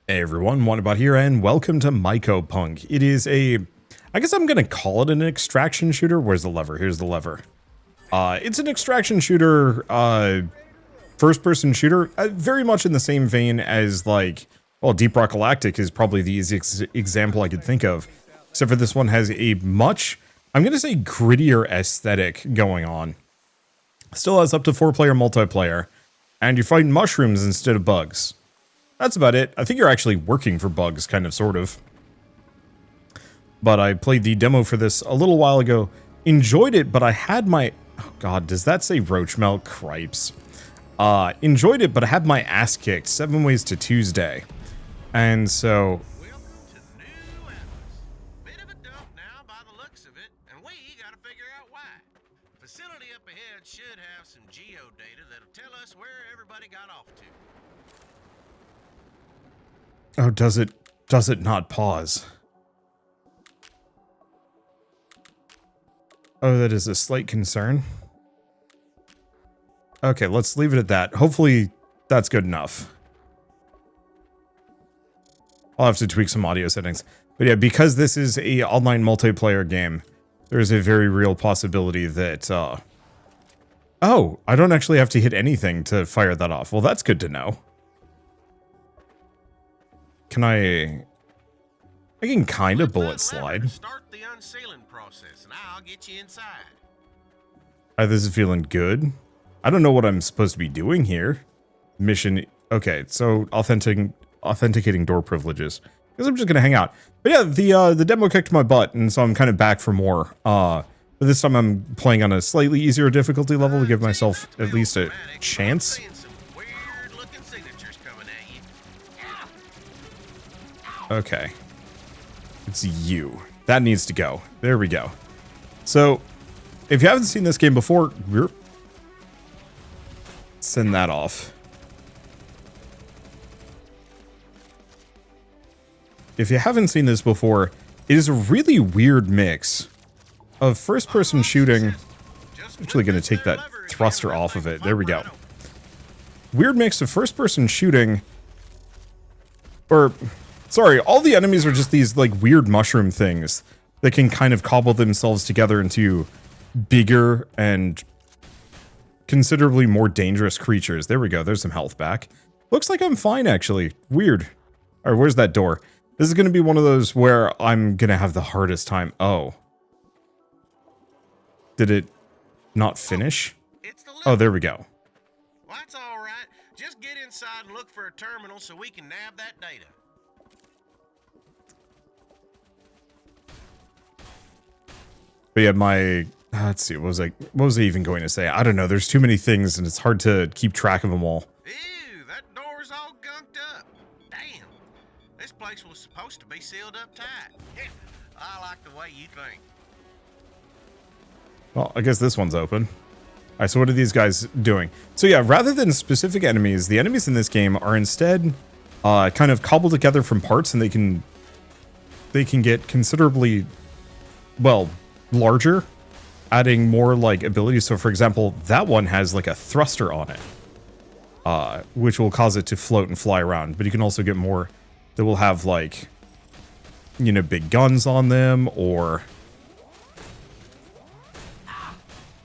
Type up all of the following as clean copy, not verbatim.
Hey everyone, Wanderbot here, and welcome to Mycopunk. It is I guess I'm gonna call it an extraction shooter. Where's the lever? Here's the lever. It's an extraction shooter, first-person shooter, very much in the same vein as, like, well, Deep Rock Galactic is probably the easiest example I could think of. Except for this one has a much, I'm gonna say, grittier aesthetic going on. Still has up to 4-player multiplayer, and you're fighting mushrooms instead of bugs. That's about it. I think you're actually working for bugs, kind of, sort of. But I played the demo for this a little while ago. Enjoyed it, but I had my... Oh god, does that say roach melt? Cripes. Enjoyed it, but I had my ass kicked 7 ways to Tuesday. And so... Facility up ahead should have some geo data that'll tell us where everybody got off to. Oh, does it not pause? Oh, that is a slight concern. Okay, let's leave it at that. Hopefully, that's good enough. I'll have to tweak some audio settings. But yeah, because this is a online multiplayer game, there's a very real possibility that, oh, I don't actually have to hit anything to fire that off. Well, that's good to know. Can I can kind of bullet slide. Start the unsealing process, and I'll get you inside. This is feeling good. I don't know what I'm supposed to be doing here. Mission. Okay, so authenticating door privileges. Because I'm just gonna hang out. But yeah, the demo kicked my butt, and so I'm kind of back for more. But this time I'm playing on a slightly easier difficulty level to give myself at least a chance. Okay. It's you. That needs to go. There we go. So, if you haven't seen this game before, send that off. If you haven't seen this before, it is a really weird mix of first-person shooting. I'm actually going to take that thruster off of it. There we go. Weird mix of first-person shooting, or... Sorry, all the enemies are just these, like, weird mushroom things that can kind of cobble themselves together into bigger and considerably more dangerous creatures. There we go, there's some health back. Looks like I'm fine, actually. Weird. Alright, where's that door? This is gonna be one of those where I'm gonna have the hardest time. Oh. Did it not finish? Oh, there we go. Well, that's alright. Just get inside and look for a terminal so we can nab that data. But yeah, my, let's see, what was I even going to say? I don't know, there's too many things and it's hard to keep track of them all. Ew, that door's all gunked up. Damn, this place was supposed to be sealed up tight. Yeah, I like the way you think. Well, I guess this one's open. Alright, so what are these guys doing? So yeah, rather than specific enemies, the enemies in this game are instead kind of cobbled together from parts, and they can get considerably, well, larger, adding more like abilities. So for example, that one has like a thruster on it, which will cause it to float and fly around. But you can also get more that will have, like, you know, big guns on them, or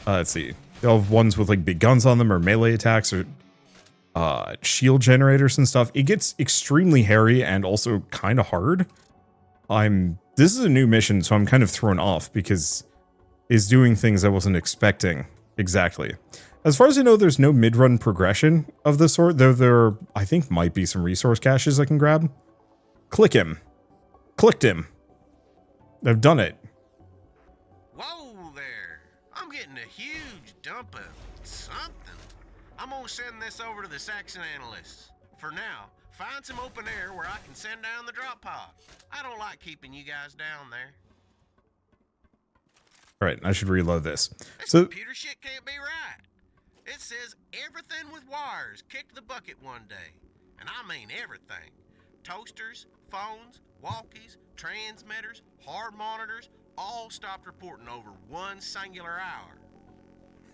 let's see, they'll have ones with like big guns on them, or melee attacks, or shield generators and stuff. It gets extremely hairy and also kind of hard. This is a new mission, so I'm kind of thrown off because it's doing things I wasn't expecting exactly. As far as I know, there's no mid-run progression of the sort, though there, I think, might be some resource caches I can grab. Click him. Clicked him. I've done it. Whoa there. I'm getting a huge dump of something. I'm gonna send this over to the Saxon analysts. For now, find some open air where I can send down the drop pod. I don't like keeping you guys down there. All right, I should reload this. This So computer shit can't be right. It says everything with wires kicked the bucket one day. And I mean everything. Toasters, phones, walkies, transmitters, hard monitors, all stopped reporting over one singular hour.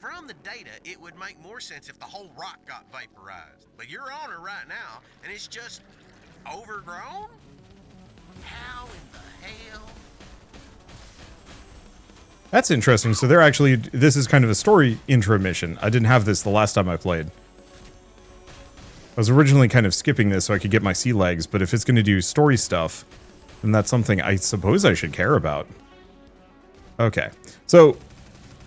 From the data, it would make more sense if the whole rock got vaporized. But you're on it right now, and it's just Overgrown? How in the hell? That's interesting. So they're actually, this is kind of a story intro mission. I didn't have this the last time I played. I was originally kind of skipping this so I could get my sea legs, but if it's going to do story stuff, then that's something I suppose I should care about. Okay. So,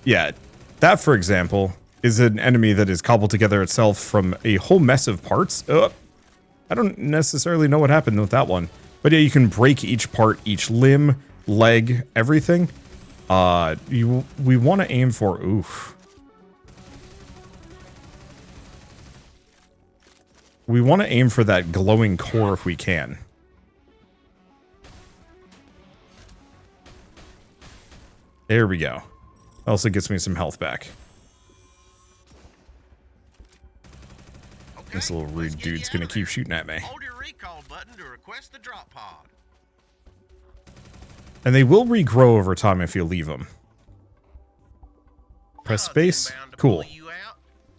yeah, that, for example, is an enemy that is cobbled together itself from a whole mess of parts. I don't necessarily know what happened with that one. But yeah, you can break each part, each limb, leg, everything. We want to aim for... Oof. We want to aim for that glowing core if we can. There we go. Also gets me some health back. Okay, This little rude dude's gonna keep shooting at me. Hold your recall button to request the drop pod. And they will regrow over time if you leave them. Press space. Cool.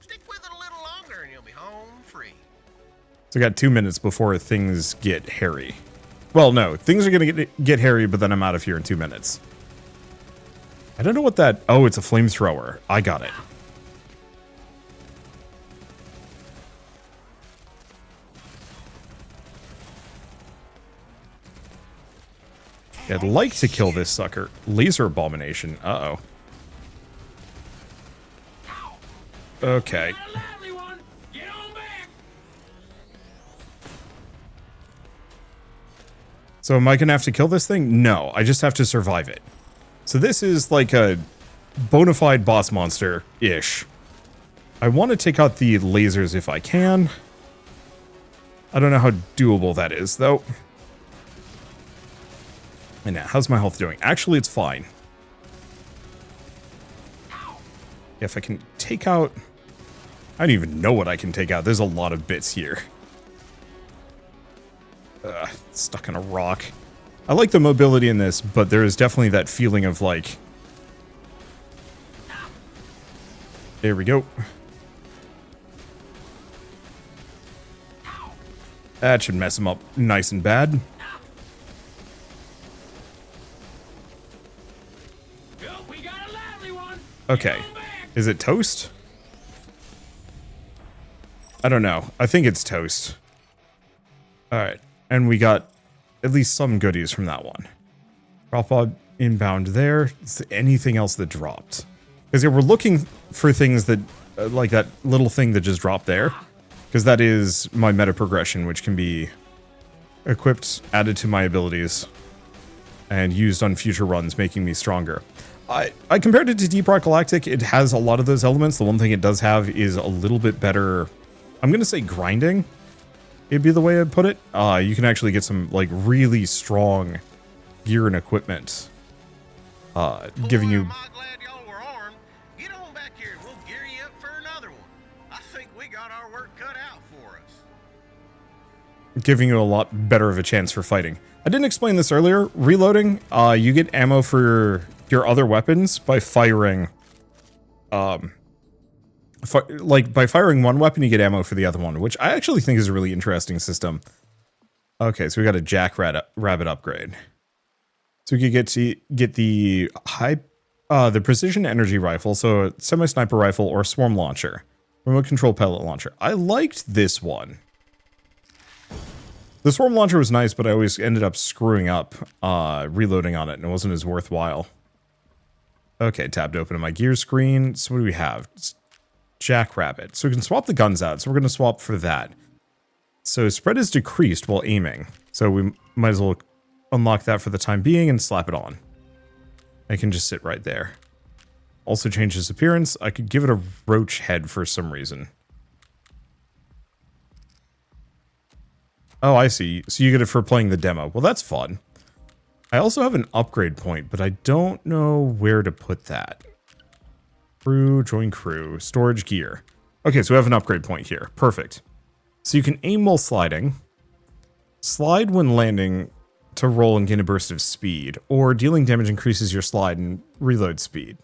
Stick with it a little longer and you'll be home free. So I got 2 minutes before things get hairy. Well, no, things are gonna get hairy, but then I'm out of here in 2 minutes. I don't know what that... Oh, it's a flamethrower. I got it. I'd like to kill this sucker. Laser abomination. Uh-oh. Okay. So am I gonna have to kill this thing? No, I just have to survive it. So this is like a bona fide boss monster-ish. I want to take out the lasers if I can. I don't know how doable that is, though. And now, how's my health doing? Actually, it's fine. If I can take out... I don't even know what I can take out. There's a lot of bits here. Stuck in a rock. I like the mobility in this, but there is definitely that feeling of like... There we go. That should mess him up nice and bad. Okay. Is it toast? I don't know. I think it's toast. Alright. And we got at least some goodies from that one. Drop pod inbound there. Is there anything else that dropped? Because yeah, we're looking for things that, like that little thing that just dropped there. Because that is my meta progression, which can be equipped, added to my abilities, and used on future runs, making me stronger. I compared it to Deep Rock Galactic. It has a lot of those elements. The one thing it does have is a little bit better, I'm going to say grinding. It'd be the way I'd put it. You can actually get some like really strong gear and equipment. Giving you... Am I glad y'all were armed? Get on back here and we'll gear you up for another one. I think we got our work cut out for us. Giving you a lot better of a chance for fighting. I didn't explain this earlier. Reloading, you get ammo for your other weapons by firing... by firing one weapon, you get ammo for the other one, which I actually think is a really interesting system. Okay, so we got a jackrabbit upgrade. So we could get the the precision energy rifle, so a semi-sniper rifle or swarm launcher. Remote control pellet launcher. I liked this one. The swarm launcher was nice, but I always ended up screwing up reloading on it, and it wasn't as worthwhile. Okay, tabbed open on my gear screen. So what do we have? It's Jackrabbit. So we can swap the guns out, so we're going to swap for that. So spread is decreased while aiming. So we might as well unlock that for the time being and slap it on. I can just sit right there. Also change his appearance. I could give it a roach head for some reason. Oh, I see. So you get it for playing the demo. Well, that's fun. I also have an upgrade point, but I don't know where to put that. Crew, join crew, storage gear. Okay, so we have an upgrade point here. Perfect. So you can aim while sliding, slide when landing to roll and gain a burst of speed, or dealing damage increases your slide and reload speed.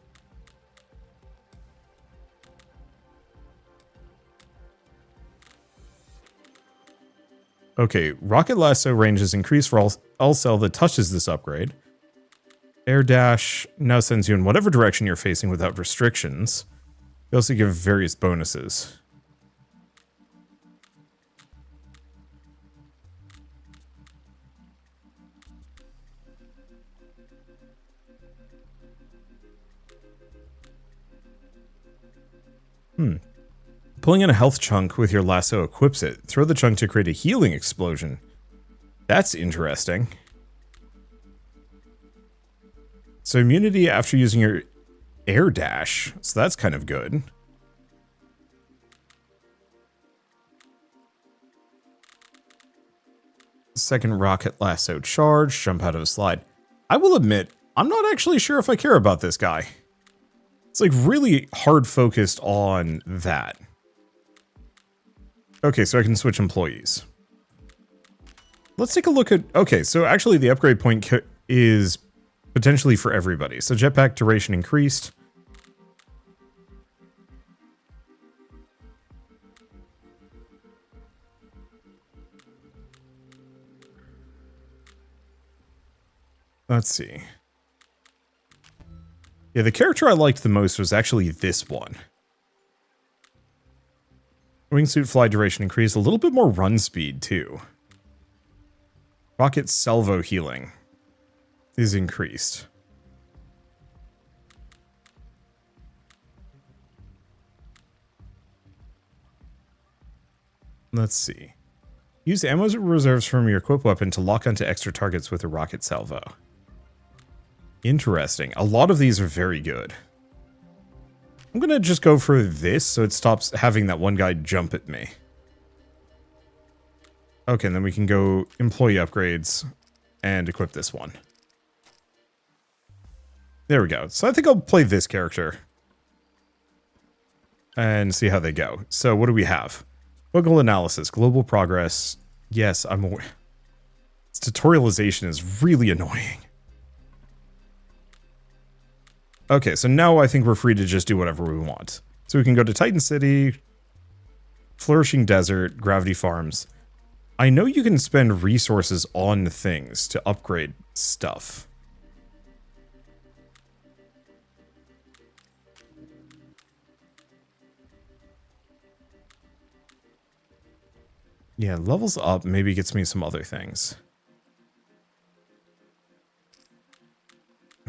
Okay, rocket lasso range is increased for all cell that touches this upgrade. Air dash now sends you in whatever direction you're facing without restrictions. They also give various bonuses. Pulling in a health chunk with your lasso equips it. Throw the chunk to create a healing explosion. That's interesting. So immunity after using your air dash. So that's kind of good. Second rocket lasso charge. Jump out of a slide. I will admit, I'm not actually sure if I care about this guy. It's like really hard focused on that. Okay, so I can switch employees. Let's take a look at... Okay, so actually the upgrade point is potentially for everybody. So jetpack duration increased. Let's see. Yeah, the character I liked the most was actually this one. Wingsuit fly duration increased, a little bit more run speed too. Rocket salvo healing is increased. Let's see. Use ammo reserves from your equipped weapon to lock onto extra targets with a rocket salvo. Interesting. A lot of these are very good. I'm gonna just go for this so it stops having that one guy jump at me. Okay, and then we can go employee upgrades and equip this one. There we go. So I think I'll play this character and see how they go. So what do we have? Fungal analysis, global progress. Yes, I'm aware. This tutorialization is really annoying. Okay, so now I think we're free to just do whatever we want. So we can go to Titan City, Flourishing Desert, Gravity Farms. I know you can spend resources on things to upgrade stuff. Yeah, levels up maybe gets me some other things.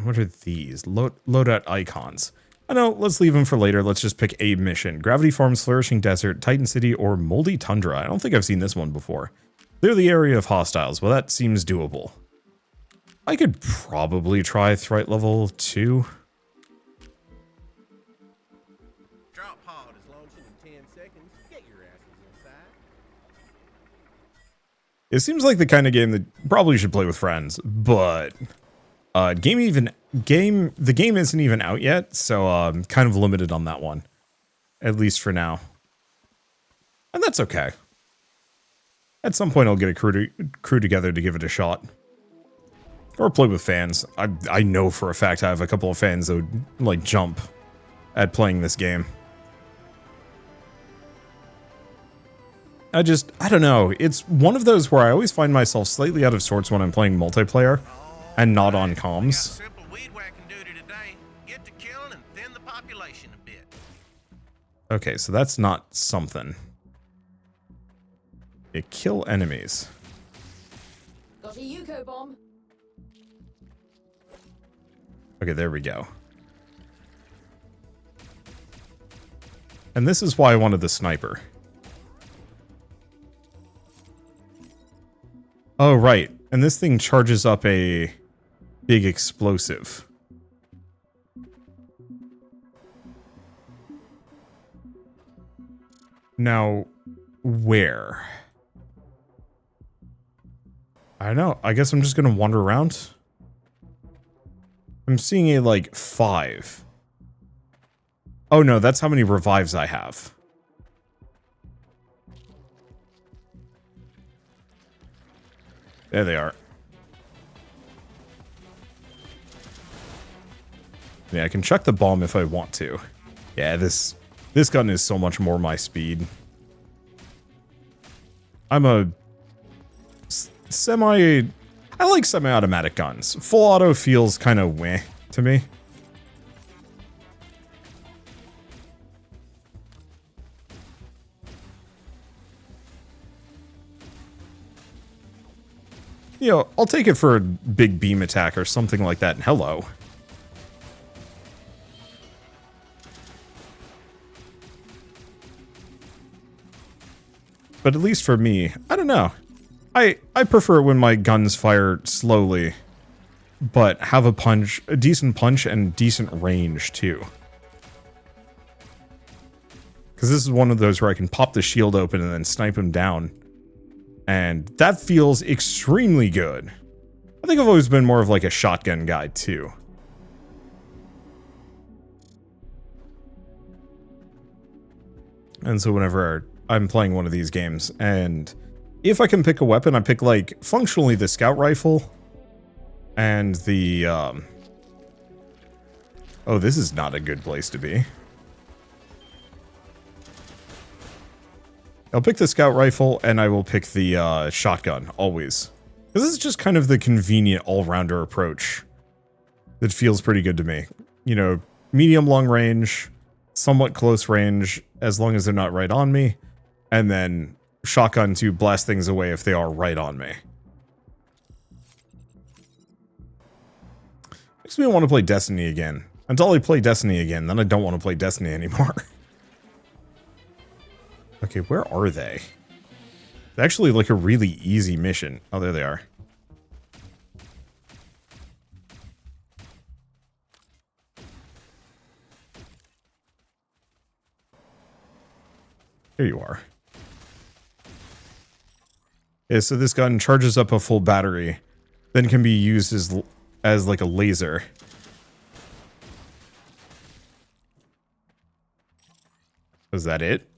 What are these? Loadout icons. I know, let's leave them for later. Let's just pick a mission. Gravity Farms, Flourishing Desert, Titan City, or Moldy Tundra. I don't think I've seen this one before. Clear the area of hostiles. Well, that seems doable. I could probably try Threat level 2. Drop pod is launching in 10 seconds. Get your asses inside. It seems like the kind of game that probably should play with friends, but the game isn't even out yet, so I'm kind of limited on that one, at least for now. And that's okay. At some point, I'll get a crew together to give it a shot, or play with fans. I know for a fact I have a couple of fans that would like jump at playing this game. I don't know. It's one of those where I always find myself slightly out of sorts when I'm playing multiplayer and not on comms. Simple weed whacking duty today. Get to killing and thin the population a bit. Okay, so that's not something. You kill enemies. Got a Yuko bomb. Okay, there we go. And this is why I wanted the sniper. Oh, right. And this thing charges up a big explosive. Now, where? I don't know. I guess I'm just going to wander around. I'm seeing a, like, 5. Oh, no. That's how many revives I have. There they are. Yeah, I can chuck the bomb if I want to. Yeah, this gun is so much more my speed. I'm a I like semi-automatic guns. Full auto feels kind of weh to me. You know, I'll take it for a big beam attack or something like that. Hello. But at least for me, I don't know. I prefer when my guns fire slowly, but have a decent punch and decent range too. Because this is one of those where I can pop the shield open and then snipe him down. And that feels extremely good. I think I've always been more of like a shotgun guy too. And so whenever I'm playing one of these games, and if I can pick a weapon, I pick like functionally the scout rifle and the oh, this is not a good place to be. I'll pick the scout rifle and I will pick the shotgun always. This is just kind of the convenient all-rounder approach that feels pretty good to me. You know, medium long range, somewhat close range, as long as they're not right on me, and then shotgun to blast things away if they are right on me. Makes me want to play Destiny again. Until I play Destiny again, then I don't want to play Destiny anymore. Okay, where are they? It's actually like a really easy mission. Oh, there they are. Here you are. Yeah, so this gun charges up a full battery, then can be used as like a laser. Was that it?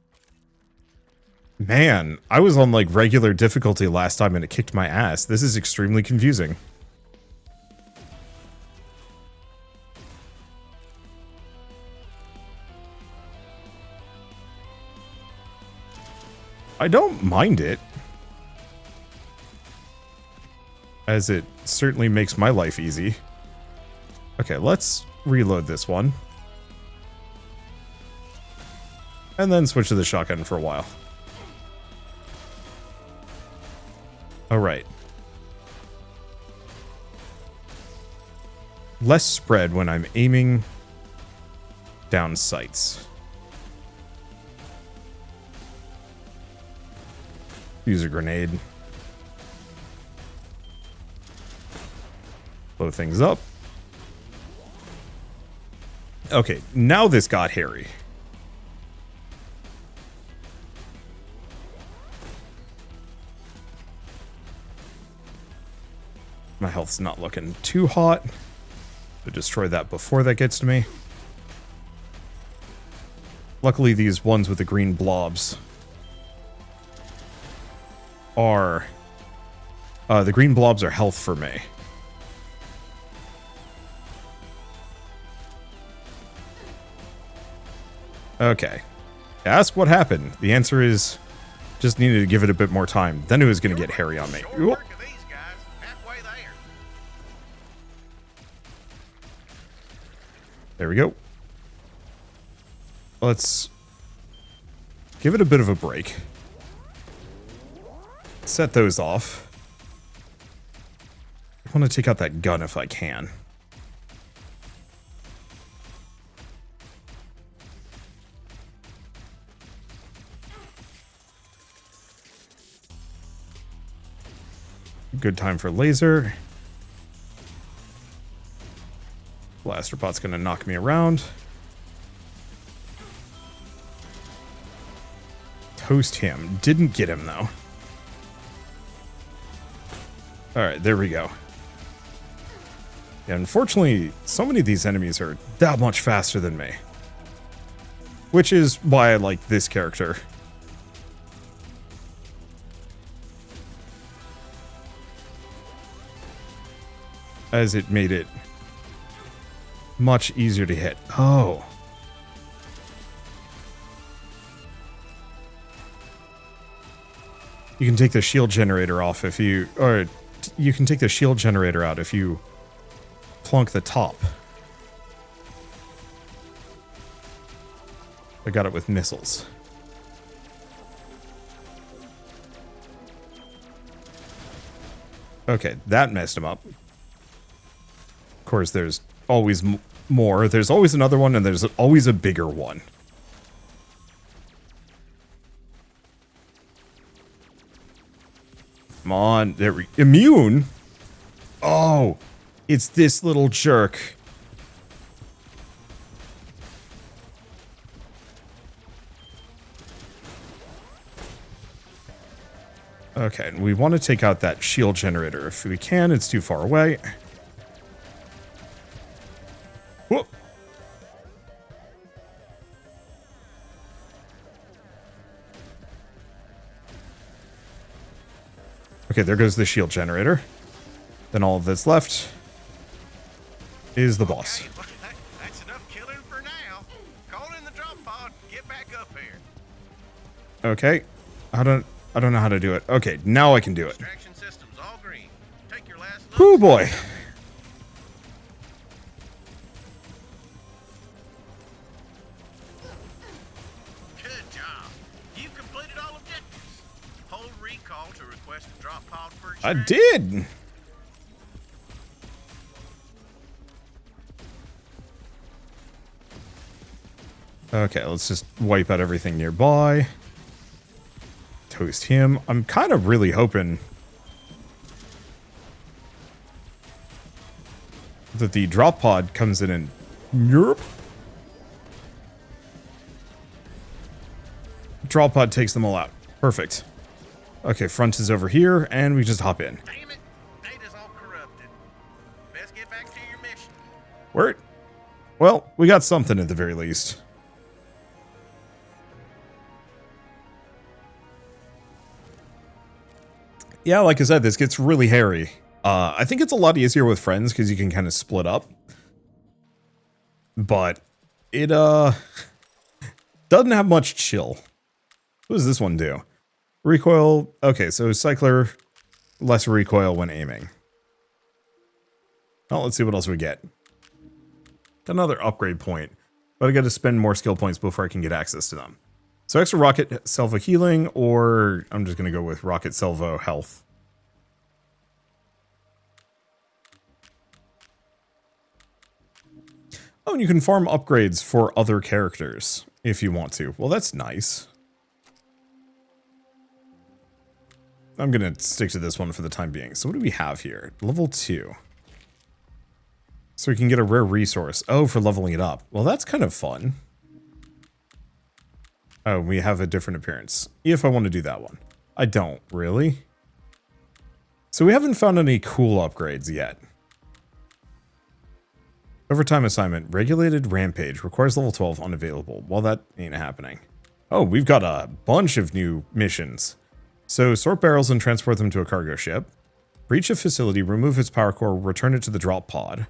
Man, I was on like regular difficulty last time and it kicked my ass. This is extremely confusing. I don't mind it, as it certainly makes my life easy. Okay, let's reload this one. And then switch to the shotgun for a while. Alright. Less spread when I'm aiming down sights. Use a grenade. Blow things up. Okay, now this got hairy. My health's not looking too hot. So destroy that before that gets to me. Luckily, these ones with the green blobs are... the green blobs are health for me. Okay. Ask what happened. The answer is just needed to give it a bit more time. Then it was going to get hairy on me. Ooh. There we go. Let's give it a bit of a break. Set those off. I want to take out that gun if I can. Good time for laser. Blaster pot's gonna knock me around. Toast him. Didn't get him though. Alright, there we go. Yeah, unfortunately, so many of these enemies are that much faster than me. Which is why I like this character. As it made it much easier to hit. Oh. You can take the shield generator off if you, or you can take the shield generator out if you plunk the top. I got it with missiles. Okay, that messed him up. Of course, there's always more. There's always another one, and there's always a bigger one. Come on, there we immune. Oh, it's this little jerk. Okay, and we want to take out that shield generator if we can. It's too far away. Whoop. Okay, there goes the shield generator. Then all that's left is the boss. Okay, that's enough killing for now. Call in the drop pod. Get back up here. Okay, I don't know how to do it. Okay, now I can do it. Extraction systems all green. Take your last look. Oh boy. Good job. You've completed all objectives. Hold recall to request a drop pod for I extraction. did. Okay, let's just wipe out everything nearby. Toast him. I'm kind of really hoping that the drop pod comes in and Europe. Drop pod takes them all out. Perfect. Okay, front is over here, and we just hop in. Damn it. Data's all corrupted. Best get back to your mission. Word. Well, we got something at the very least. Yeah, like I said, this gets really hairy. I think it's a lot easier with friends because you can kind of split up. But it doesn't have much chill. What does this one do? Recoil. Okay, so cycler, less recoil when aiming. Well, let's see what else we get. Another upgrade point, but I got to spend more skill points before I can get access to them. So extra rocket salvo healing, or I'm just going to go with rocket salvo health. Oh, and you can farm upgrades for other characters if you want to. Well, that's nice. I'm going to stick to this one for the time being. So what do we have here? Level 2. So we can get a rare resource. Oh, for leveling it up. Well, that's kind of fun. Oh, we have a different appearance. If I want to do that one. I don't, really. So we haven't found any cool upgrades yet. Overtime assignment. Regulated rampage. Requires level 12. Unavailable. Well, that ain't happening. Oh, we've got a bunch of new missions. So sort barrels and transport them to a cargo ship. Breach a facility. Remove its power core. Return it to the drop pod.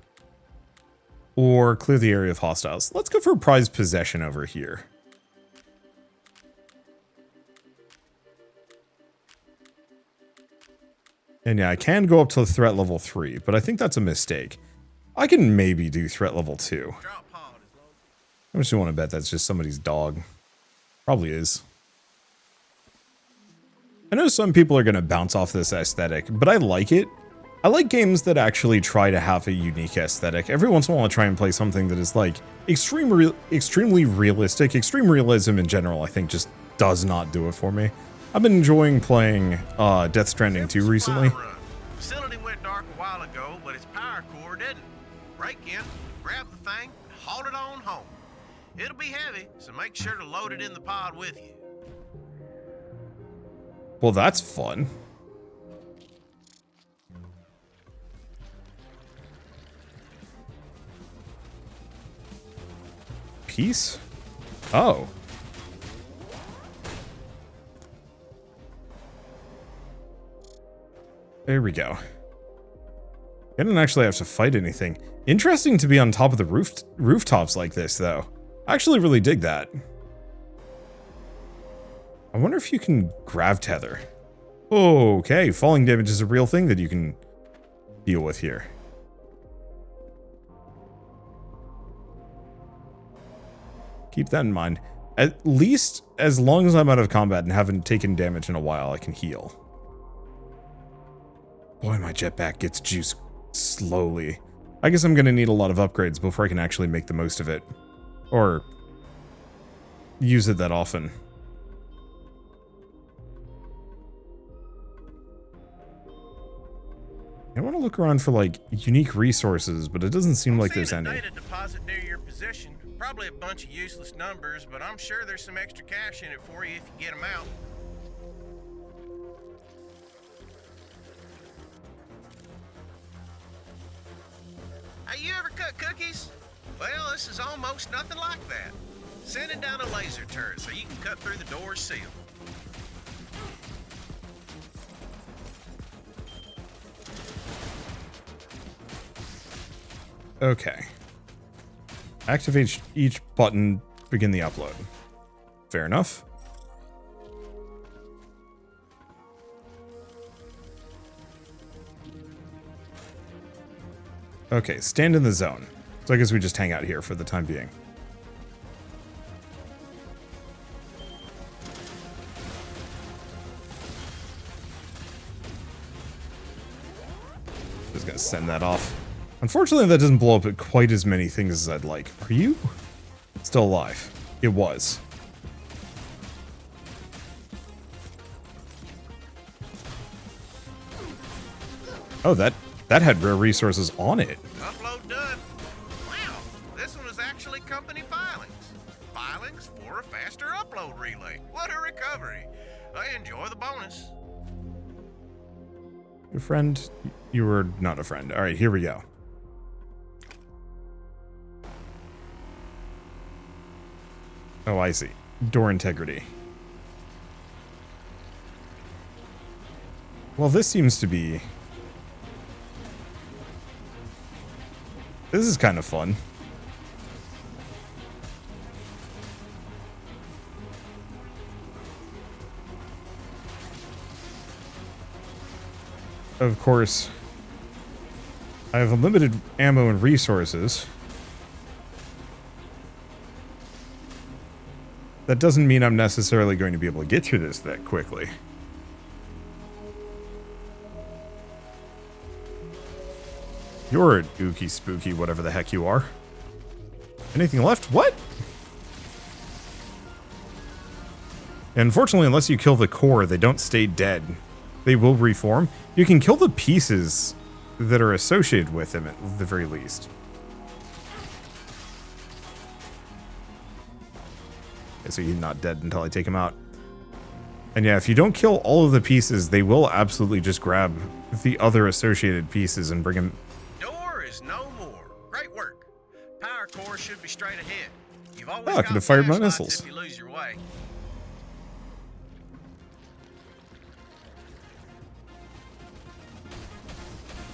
Or clear the area of hostiles. Let's go for prized possession over here. And yeah, I can go up to threat level 3, but I think that's a mistake. I can maybe do threat level 2. Drop pod is low. I just want to bet that's just somebody's dog. Probably is. I know some people are going to bounce off this aesthetic, but I like it. I like games that actually try to have a unique aesthetic. Every once in a while I try and play something that is like extremely realistic. Extreme realism in general I think just does not do it for me. I've been enjoying playing Death Stranding 2 recently. Facility went dark a while ago, but its power core didn't. Break in, grab the thing, and haul it on home. It'll be heavy, so make sure to load it in the pod with you. Well, that's fun. Peace? Oh. There we go. I didn't actually have to fight anything. Interesting to be on top of the rooftops like this, though. I actually really dig that. I wonder if you can grav tether. Okay, falling damage is a real thing that you can deal with here. Keep that in mind. At least as long as I'm out of combat and haven't taken damage in a while, I can heal. Boy, my jetpack gets juice slowly. I guess I'm going to need a lot of upgrades before I can actually make the most of it. Or use it that often. I want to look around for, like, unique resources, but it doesn't seem like there's any. Data deposit near your position. Probably a bunch of useless numbers, but I'm sure there's some extra cash in it for you if you get them out. Hey, you ever cut cookies? Well, this is almost nothing like that. Sending down a laser turret so you can cut through the door seal. Okay. Activate each button, begin the upload. Fair enough. Okay, stand in the zone. So I guess we just hang out here for the time being. Just gonna send that off. Unfortunately, that doesn't blow up at quite as many things as I'd like. Are you still alive? It was. Oh, that had rare resources on it. Upload done. Wow, this one is actually company filings. Filings for a faster upload relay. What a recovery. I enjoy the bonus. Your friend? You were not a friend. All right, here we go. Oh, I see. Door integrity. Well, this seems to be... This is kind of fun. Of course, I have unlimited ammo and resources. That doesn't mean I'm necessarily going to be able to get through this that quickly. You're an ooky spooky, whatever the heck you are. Anything left? What? Unfortunately, unless you kill the core, they don't stay dead. They will reform. You can kill the pieces that are associated with them at the very least. Okay, so he's not dead until I take him out. And yeah, if you don't kill all of the pieces, they will absolutely just grab the other associated pieces and bring them... Door is no more. Great work. Power core should be straight ahead. You've always I could got have fired my flashlights missiles. if you lose your way.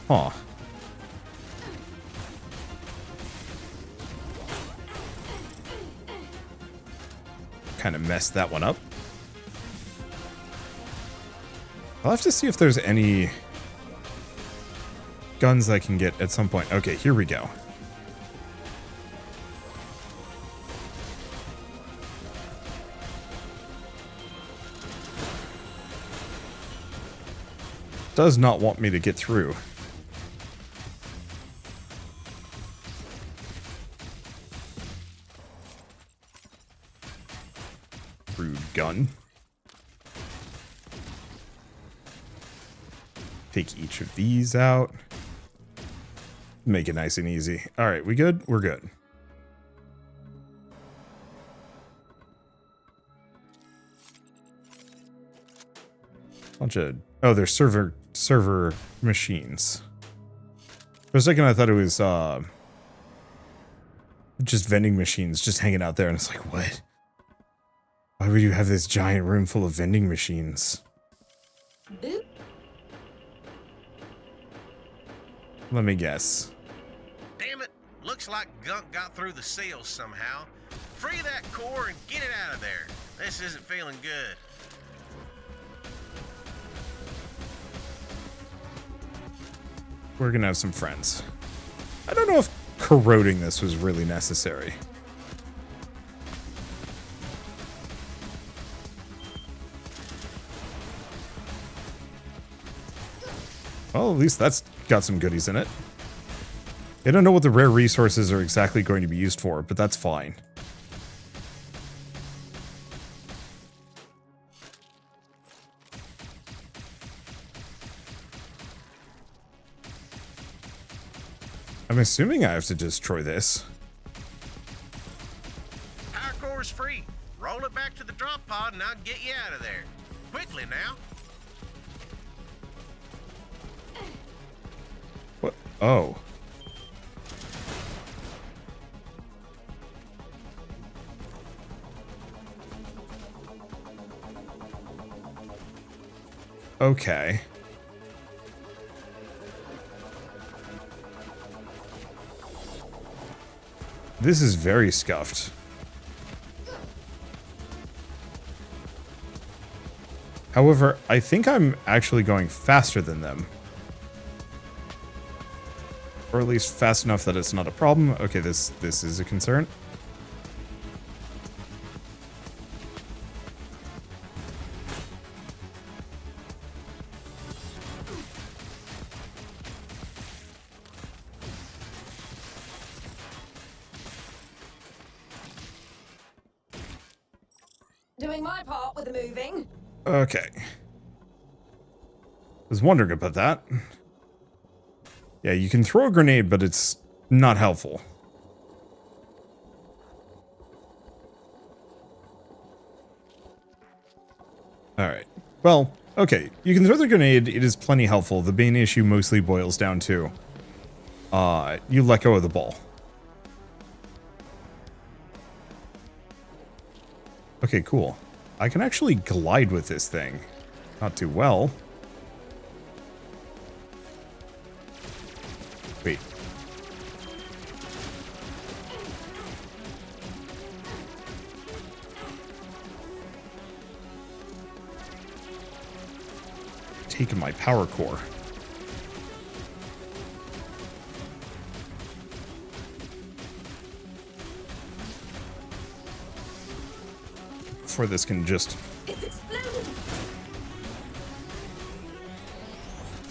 Huh. Kind of messed that one up. I'll have to see if there's any guns I can get at some point. Okay, here we go. Does not want me to get through. Rude gun. Take each of these out. Make it nice and easy. All right, we good? We're good. Bunch of... Oh, they're server machines. For a second, I thought it was just vending machines just hanging out there, and it's like, what? Why would you have this giant room full of vending machines? Boop. Let me guess. Damn it. Looks like gunk got through the seals somehow. Free that core and get it out of there. This isn't feeling good. we're gonna have some friends. I don't know if corroding this was really necessary. Well, at least that's got some goodies in it. I don't know what the rare resources are exactly going to be used for, but that's fine. I'm assuming I have to destroy this. Power core's free. Roll it back to the drop pod and I'll get you out of there. Quickly now. What? Oh. Okay. This is very scuffed. However, I think I'm actually going faster than them. Or at least fast enough that it's not a problem. Okay, this is a concern. Doing my part with the moving. Okay. I was wondering about that. Yeah, you can throw a grenade, but it's not helpful. Alright. Well, okay. You can throw the grenade. It is plenty helpful. The main issue mostly boils down to you let go of the ball. Okay, cool. I can actually glide with this thing. Not too well. Wait. Taking my power core. Before this can just... It's exploding.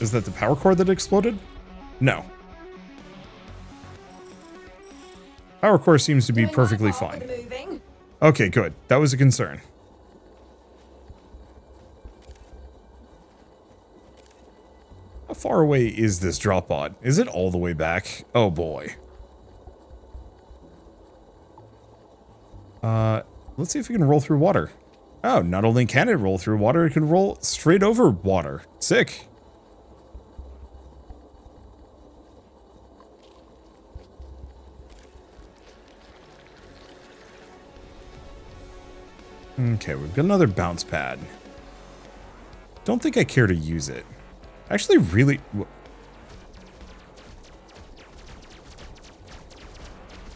Is that the power core that exploded? No. Power core seems to be Doing my perfectly part with fine. the moving. Okay, good. That was a concern. How far away is this drop pod? Is it all the way back? Oh boy. Let's see if we can roll through water. Oh, not only can it roll through water, it can roll straight over water. Sick. Okay, we've got another bounce pad. Don't think I care to use it. Actually, really...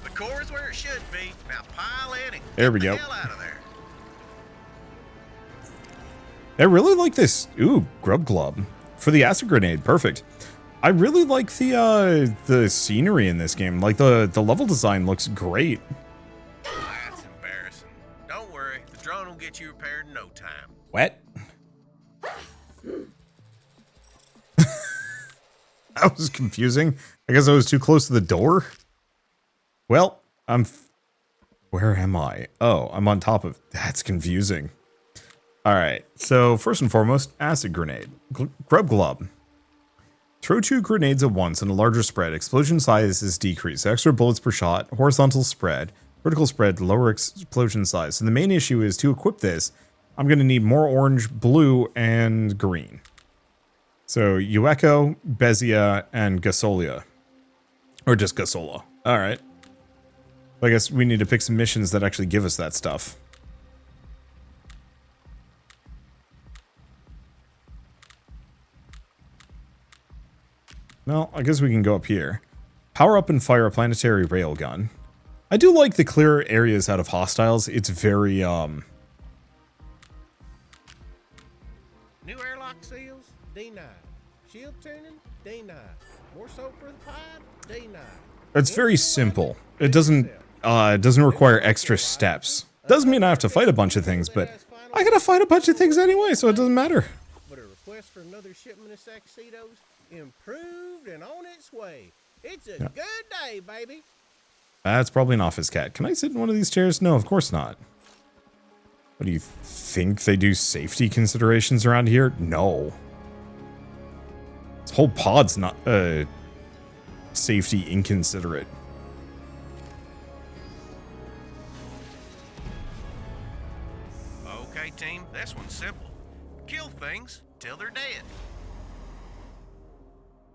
The core is where it should be. Now pile in and There we get go. the hell out of there. I really like this. Ooh, grub glub. For the acid grenade, perfect. I really like the scenery in this game. Like, the level design looks great. That's embarrassing. Don't worry. The drone will get you repaired in no time. What? That was confusing. I guess I was too close to the door. Well, where am I? Oh, I'm on top of... That's confusing. Alright, so first and foremost, acid grenade. Grub glub. Throw 2 grenades at once in a larger spread. Explosion size is decreased. Extra bullets per shot. Horizontal spread. Vertical spread. Lower explosion size. So the main issue is to equip this, I'm going to need more orange, blue, and green. So Ueco, Bezia, and Gasolia. Or just Gasola. Alright. I guess we need to pick some missions that actually give us that stuff. Well, I guess we can go up here. Power up and fire a planetary railgun. I do like the clear areas out of hostiles. It's very, New airlock seals? Denied. Shield tuning? Denied. More so for the pod? Denied. It's very simple. It doesn't require extra steps. Doesn't mean I have to fight a bunch of things, but I gotta fight a bunch of things anyway, so it doesn't matter. But a request for another shipment of Saxitos, improved and on its way. It's a good day, baby. That's probably an office cat. Can I sit in one of these chairs? No, of course not. What do you think they do safety considerations around here? No. This whole pod's not safety inconsiderate. Okay, team, this one's simple. Kill things till they're dead.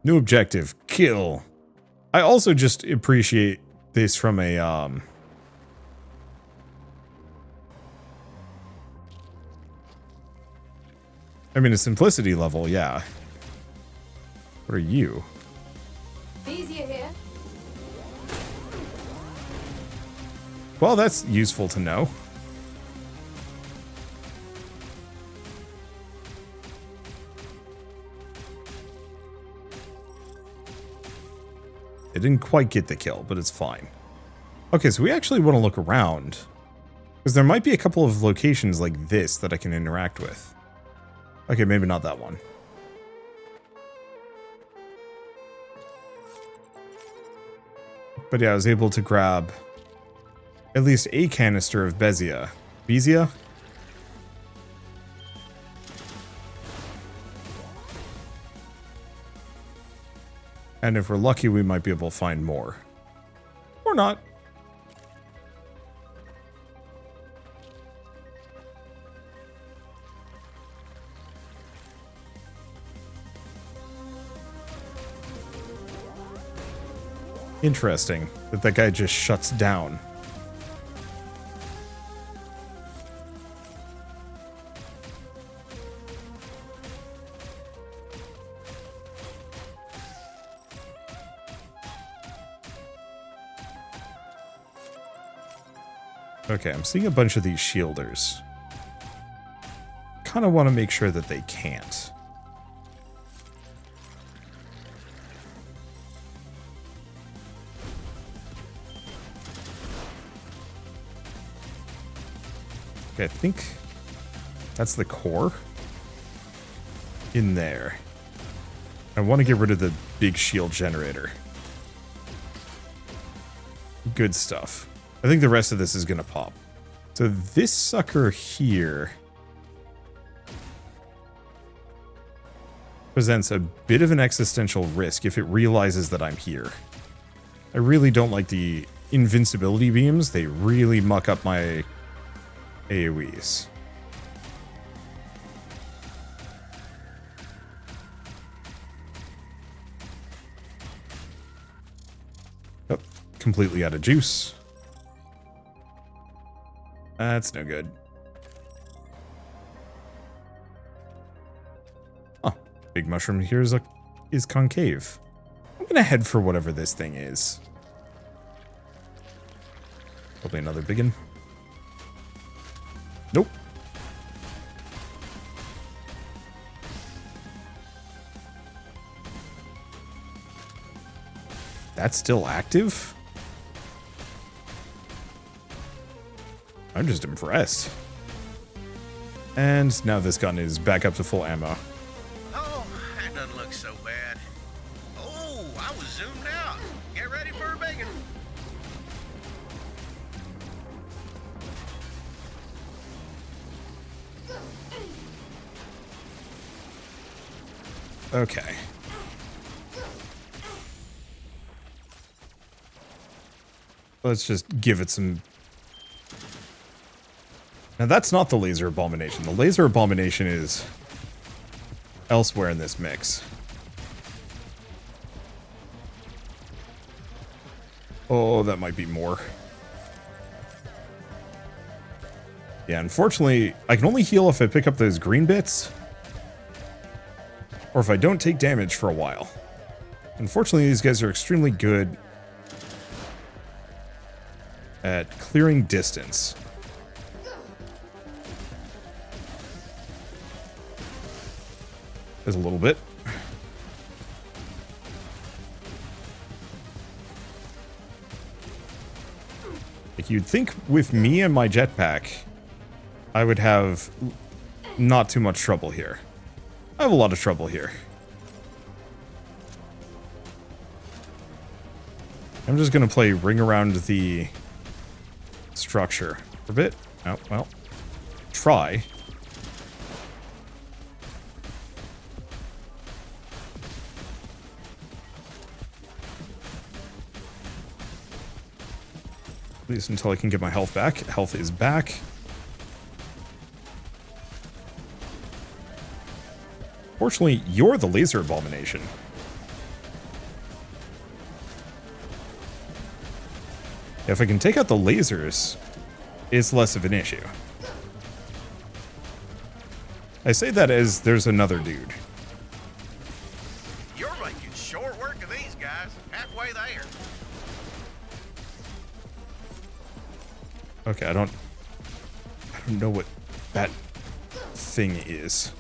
New objective, kill. I also just appreciate this from a I mean, a simplicity level, yeah. What are you? Easier here. Well, that's useful to know. It didn't quite get the kill, but it's fine. Okay, so we actually want to look around. Because there might be a couple of locations like this that I can interact with. Okay, maybe not that one. But yeah, I was able to grab at least a canister of Bezia. Bezia? And if we're lucky, we might be able to find more. Or not. Interesting that that guy just shuts down. Okay, I'm seeing a bunch of these shielders. Kind of want to make sure that they can't. Okay, I think that's the core in there. I want to get rid of the big shield generator. Good stuff. I think the rest of this is going to pop. So this sucker here presents a bit of an existential risk if it realizes that I'm here. I really don't like the invincibility beams. They really muck up my AoEs. Oh, completely out of juice. That's no good. Oh, big mushroom here is concave. I'm gonna head for whatever this thing is. Probably another biggin. Nope. That's still active? I'm just impressed. And now this gun is back up to full ammo. Oh, that doesn't look so bad. Oh, I was zoomed out. Get ready for a big one. Okay. Let's just give it some... Now that's not the laser abomination. The laser abomination is elsewhere in this mix. Oh, that might be more. Yeah, unfortunately, I can only heal if I pick up those green bits. Or if I don't take damage for a while. Unfortunately, these guys are extremely good at clearing distance. There's a little bit. Like, you'd think with me and my jetpack, I would have not too much trouble here. I have a lot of trouble here. I'm just gonna play ring around the structure for a bit. Oh, well. Try. At least until I can get my health back. Health is back. Fortunately, you're the laser abomination. If I can take out the lasers, it's less of an issue. I say that as there's another dude. You're making short work of these guys. Halfway there. Okay, I don't know what that thing is.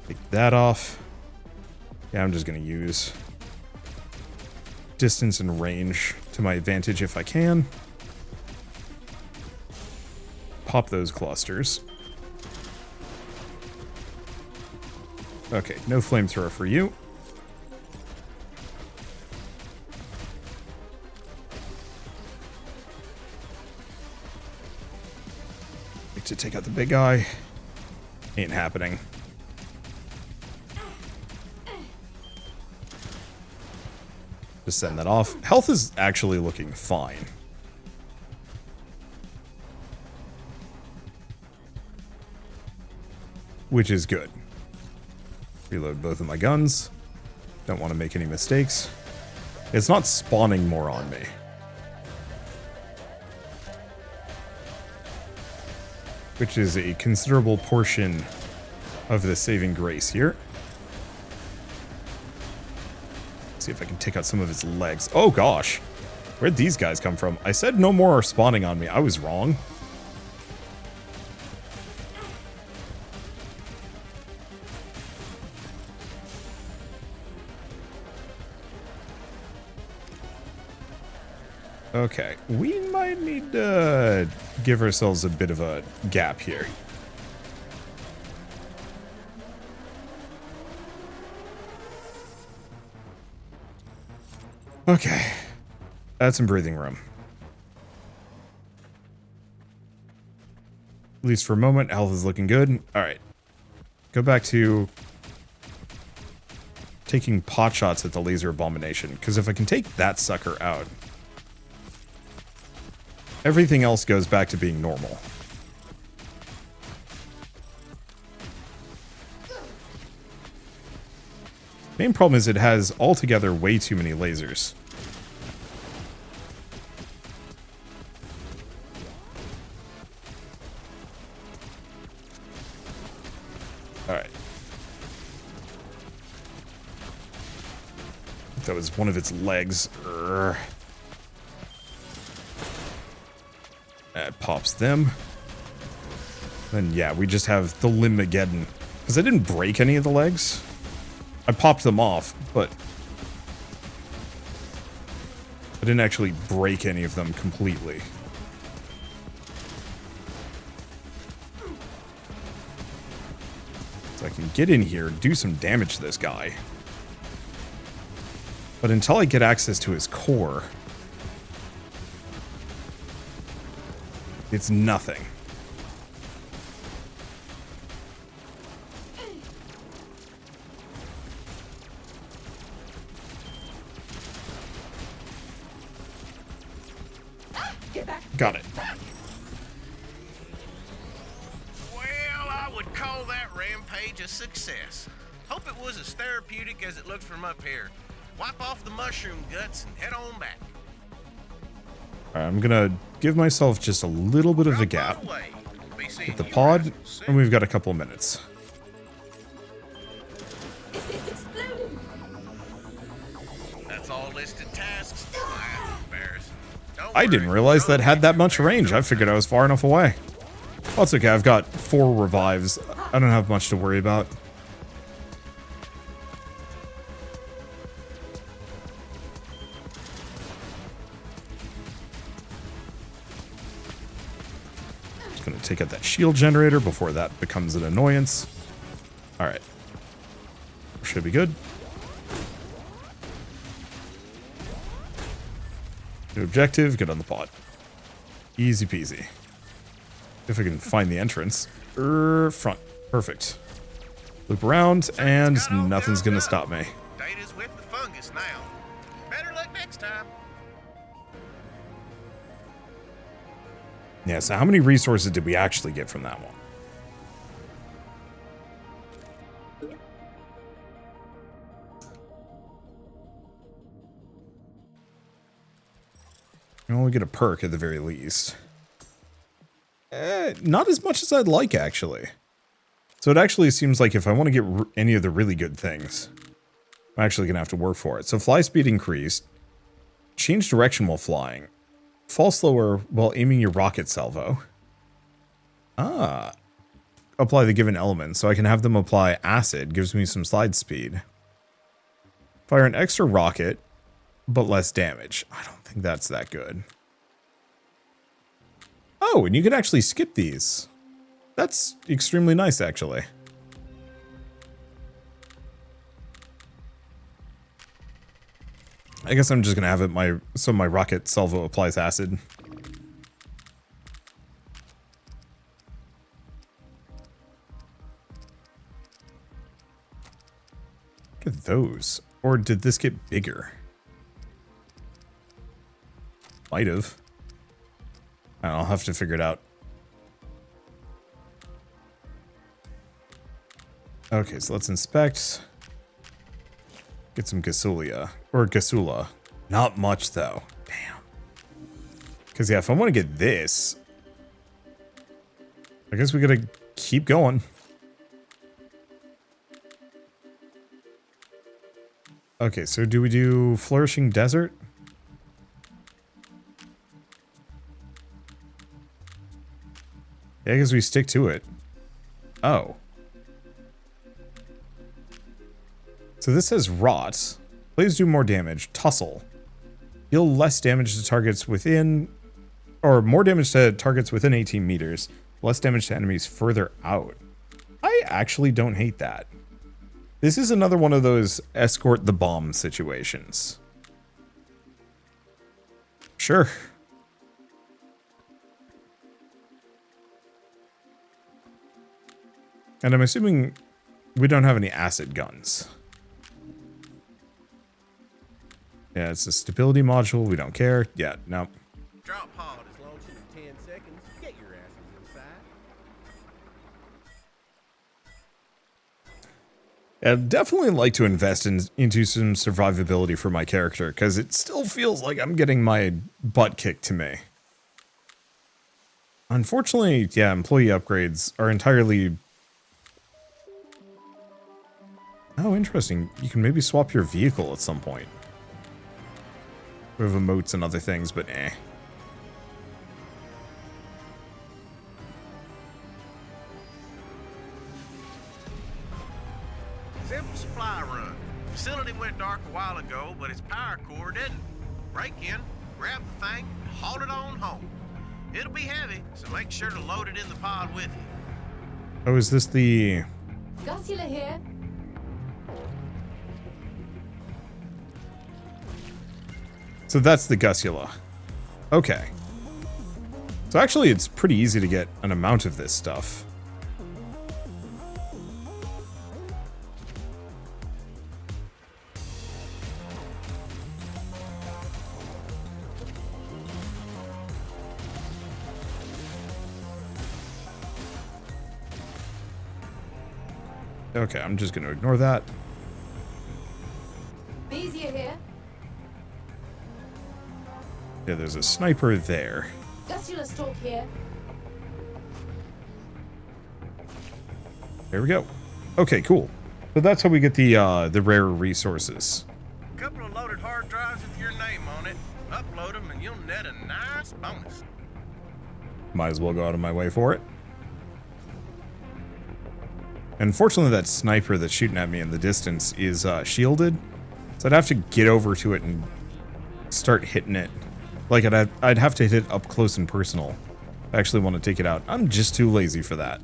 Take that off. Yeah, I'm just gonna use distance and range to my advantage if I can. Pop those clusters. Okay, no flamethrower for you. Need to take out the big guy. Ain't happening. Just send that off. Health is actually looking fine. Which is good. Reload both of my guns. Don't want to make any mistakes. It's not spawning more on me. Which is a considerable portion of the saving grace here. See if I can take out some of his legs. Oh gosh. Where'd these guys come from? I said no more are spawning on me. I was wrong. Okay, we might need to give ourselves a bit of a gap here. Okay, add some breathing room. At least for a moment, health is looking good. Alright, go back to taking pot shots at the laser abomination, because if I can take that sucker out, everything else goes back to being normal. Main problem is it has altogether way too many lasers. Alright. That was one of its legs. Urgh. That pops them. Then yeah, we just have the Limmageddon. Because I didn't break any of the legs. I popped them off, but I didn't actually break any of them completely. So I can get in here, do some damage to this guy. But until I get access to his core, it's nothing. Got it. Well, I would call that rampage a success. Hope it was as therapeutic as it looked from up here. Wipe off the mushroom guts and head on back. Alright, I'm gonna give myself just a little bit of a gap. Hit the pod, and we've got a couple of minutes. It's exploding. That's all listed tasks. That's embarrassing. I didn't realize that had that much range. I figured I was far enough away. Well, it's okay. I've got 4 revives. I don't have much to worry about. Gonna take out that shield generator before that becomes an annoyance. All right. Should be good. New objective, get on the pod. Easy peasy. If I can find the entrance. Front. Perfect. Loop around, and nothing's gonna stop me. Data's with the fungus now. Better luck next time. Yeah, so how many resources did we actually get from that one? You only get a perk at the very least. Not as much as I'd like, actually. So it actually seems like if I want to get any of the really good things, I'm actually going to have to work for it. So fly speed increased. Change direction while flying. Fall slower while aiming your rocket salvo. Apply the given element, so I can have them apply acid. Gives me some slide speed. Fire an extra rocket, but less damage. I don't think that's that good. Oh, and you can actually skip these. That's extremely nice, actually. I guess I'm just gonna have it so my rocket salvo applies acid. Look at those. Or did this get bigger? Might have. I'll have to figure it out. Okay, so let's inspect. Get some Gasulia. Or Gasula. Not much, though. Damn. Because, yeah, if I want to get this, I guess we gotta keep going. Okay, so do we do Flourishing Desert? Yeah, I guess we stick to it. Oh. So this says Rot. Please do more damage. Tussle. Deal less damage to targets within... Or more damage to targets within 18 meters. Less damage to enemies further out. I actually don't hate that. This is another one of those escort the bomb situations. Sure. And I'm assuming we don't have any acid guns. Yeah, it's a stability module. We don't care. Yeah, no. Drop pod is launching in 10 seconds. Get your asses inside. I'd definitely like to invest into some survivability for my character, because it still feels like I'm getting my butt kicked to me. Unfortunately, yeah, employee upgrades are entirely... Oh, interesting. You can maybe swap your vehicle at some point. We have emotes and other things, but eh. Simple supply run. Facility went dark a while ago, but its power core didn't. Break in, grab the thing, and haul it on home. It'll be heavy, so make sure to load it in the pod with you. Oh, is this the... Gusula here. So that's the Gusula. Okay. So actually it's pretty easy to get an amount of this stuff. Okay, I'm just going to ignore that. Beezier here. Yeah, there's a sniper there. Gusula stalk here. There we go. Okay, cool. So that's how we get the rare resources. A couple of loaded hard drives with your name on it. Upload them and you'll net a nice bonus. Might as well go out of my way for it. Unfortunately, that sniper that's shooting at me in the distance is shielded. So I'd have to get over to it and start hitting it. Like, I'd have to hit it up close and personal I actually want to take it out. I'm just too lazy for that.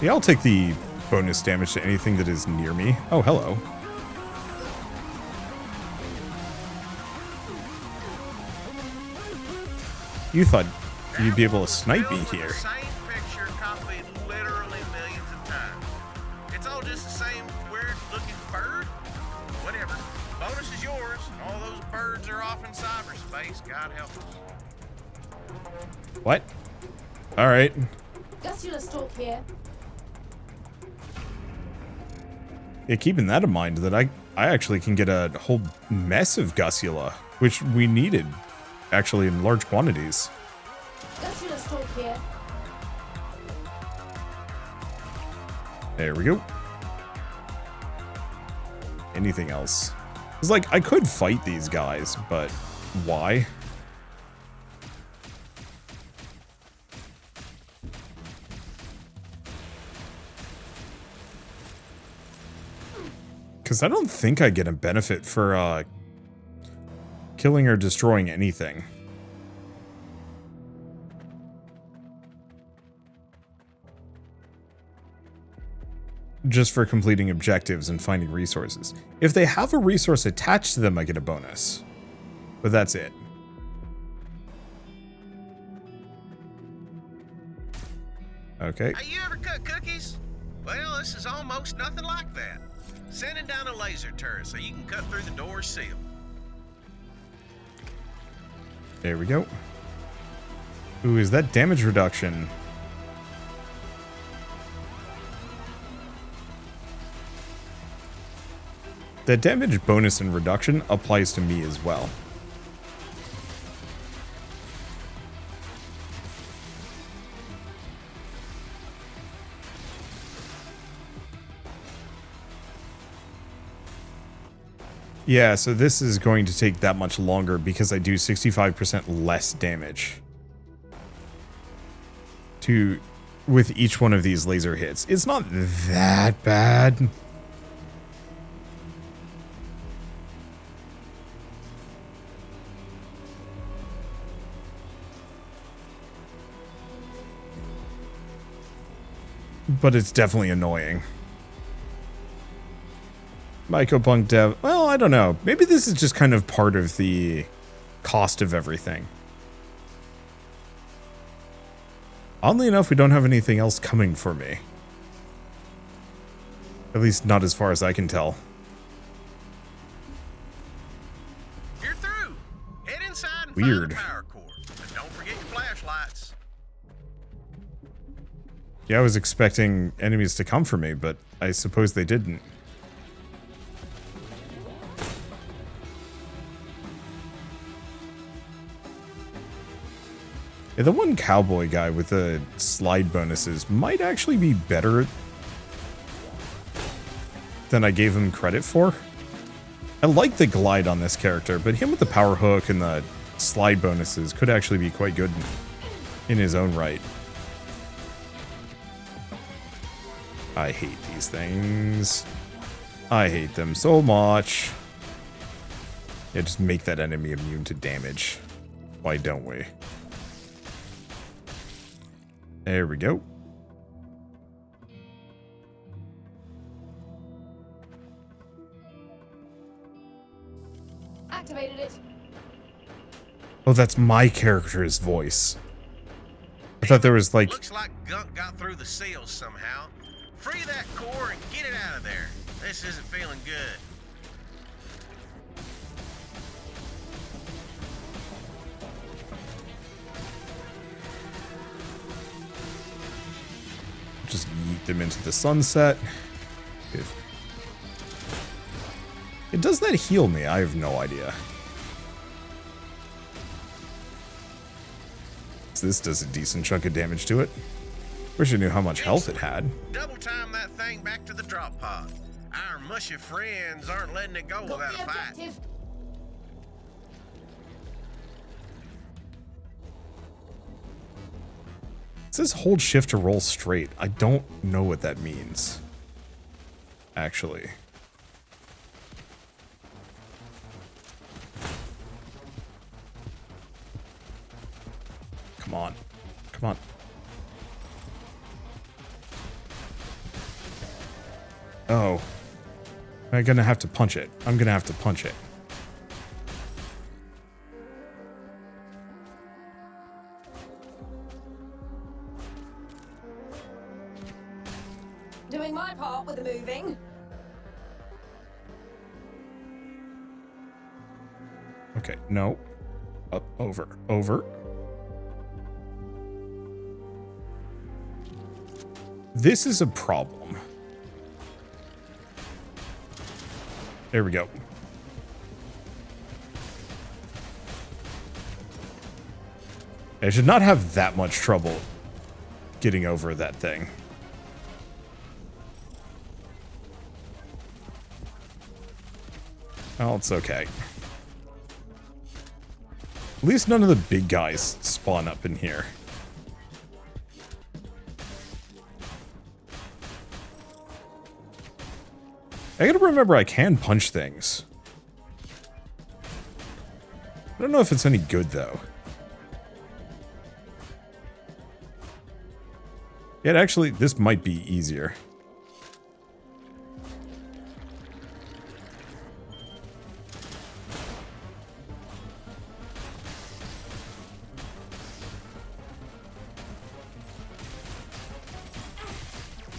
Yeah, I'll take the bonus damage to anything that is near me. Oh, hello. You thought you'd be able to snipe me here. Same picture copied literally millions of times. It's all just the same weird-looking bird. Whatever. Bonus is yours. All those birds are off in cyberspace. God help us. What? All right. Gustula stalk here. Yeah, keeping that in mind, that I actually can get a whole mess of Gustula, which we needed, actually, in large quantities. Gustula stalk here. There we go. Anything else? It's like, I could fight these guys, but why? Because I don't think I get a benefit for killing or destroying anything. Just for completing objectives and finding resources. If they have a resource attached to them, I get a bonus. But that's it. Okay. Hey, you ever cut cookies? Well, this is almost nothing like that. Sending down a laser turret so you can cut through the door seal. There we go. Ooh, is that damage reduction? The damage bonus and reduction applies to me as well. Yeah, so this is going to take that much longer because I do 65% less damage with each one of these laser hits. It's not that bad. But it's definitely annoying. Mycopunk dev. Well, I don't know. Maybe this is just kind of part of the cost of everything. Oddly enough, we don't have anything else coming for me. At least not as far as I can tell. You're through. Head inside and Weird. find the power cord. But don't forget your flashlights. Yeah, I was expecting enemies to come for me, but I suppose they didn't. Yeah, the one cowboy guy with the slide bonuses might actually be better than I gave him credit for. I like the glide on this character, but him with the power hook and the slide bonuses could actually be quite good in his own right. I hate these things. I hate them so much. Yeah, just make that enemy immune to damage. Why don't we? There we go. Activated it. Oh, that's my character's voice. I thought there was like... Looks like gunk got through the seals somehow. Free that core and get it out of there. This isn't feeling good. Just yeet them into the sunset. Good. Does that heal me? I have no idea. This does a decent chunk of damage to it. Wish I knew how much health it had. Double time that thing back to the drop pod. Our mushy friends aren't letting it go Got without the a fight. objective. says hold shift to roll straight. I don't know what that means. Actually. Come on. Come on. Oh. I'm gonna have to punch it. I'm gonna have to punch it. Doing my part with the moving. Okay, no. Up, over, over. This is a problem. There we go. I should not have that much trouble getting over that thing. Oh, it's okay. At least none of the big guys spawn up in here. I gotta remember I can punch things. I don't know if it's any good, though. Yet actually, this might be easier.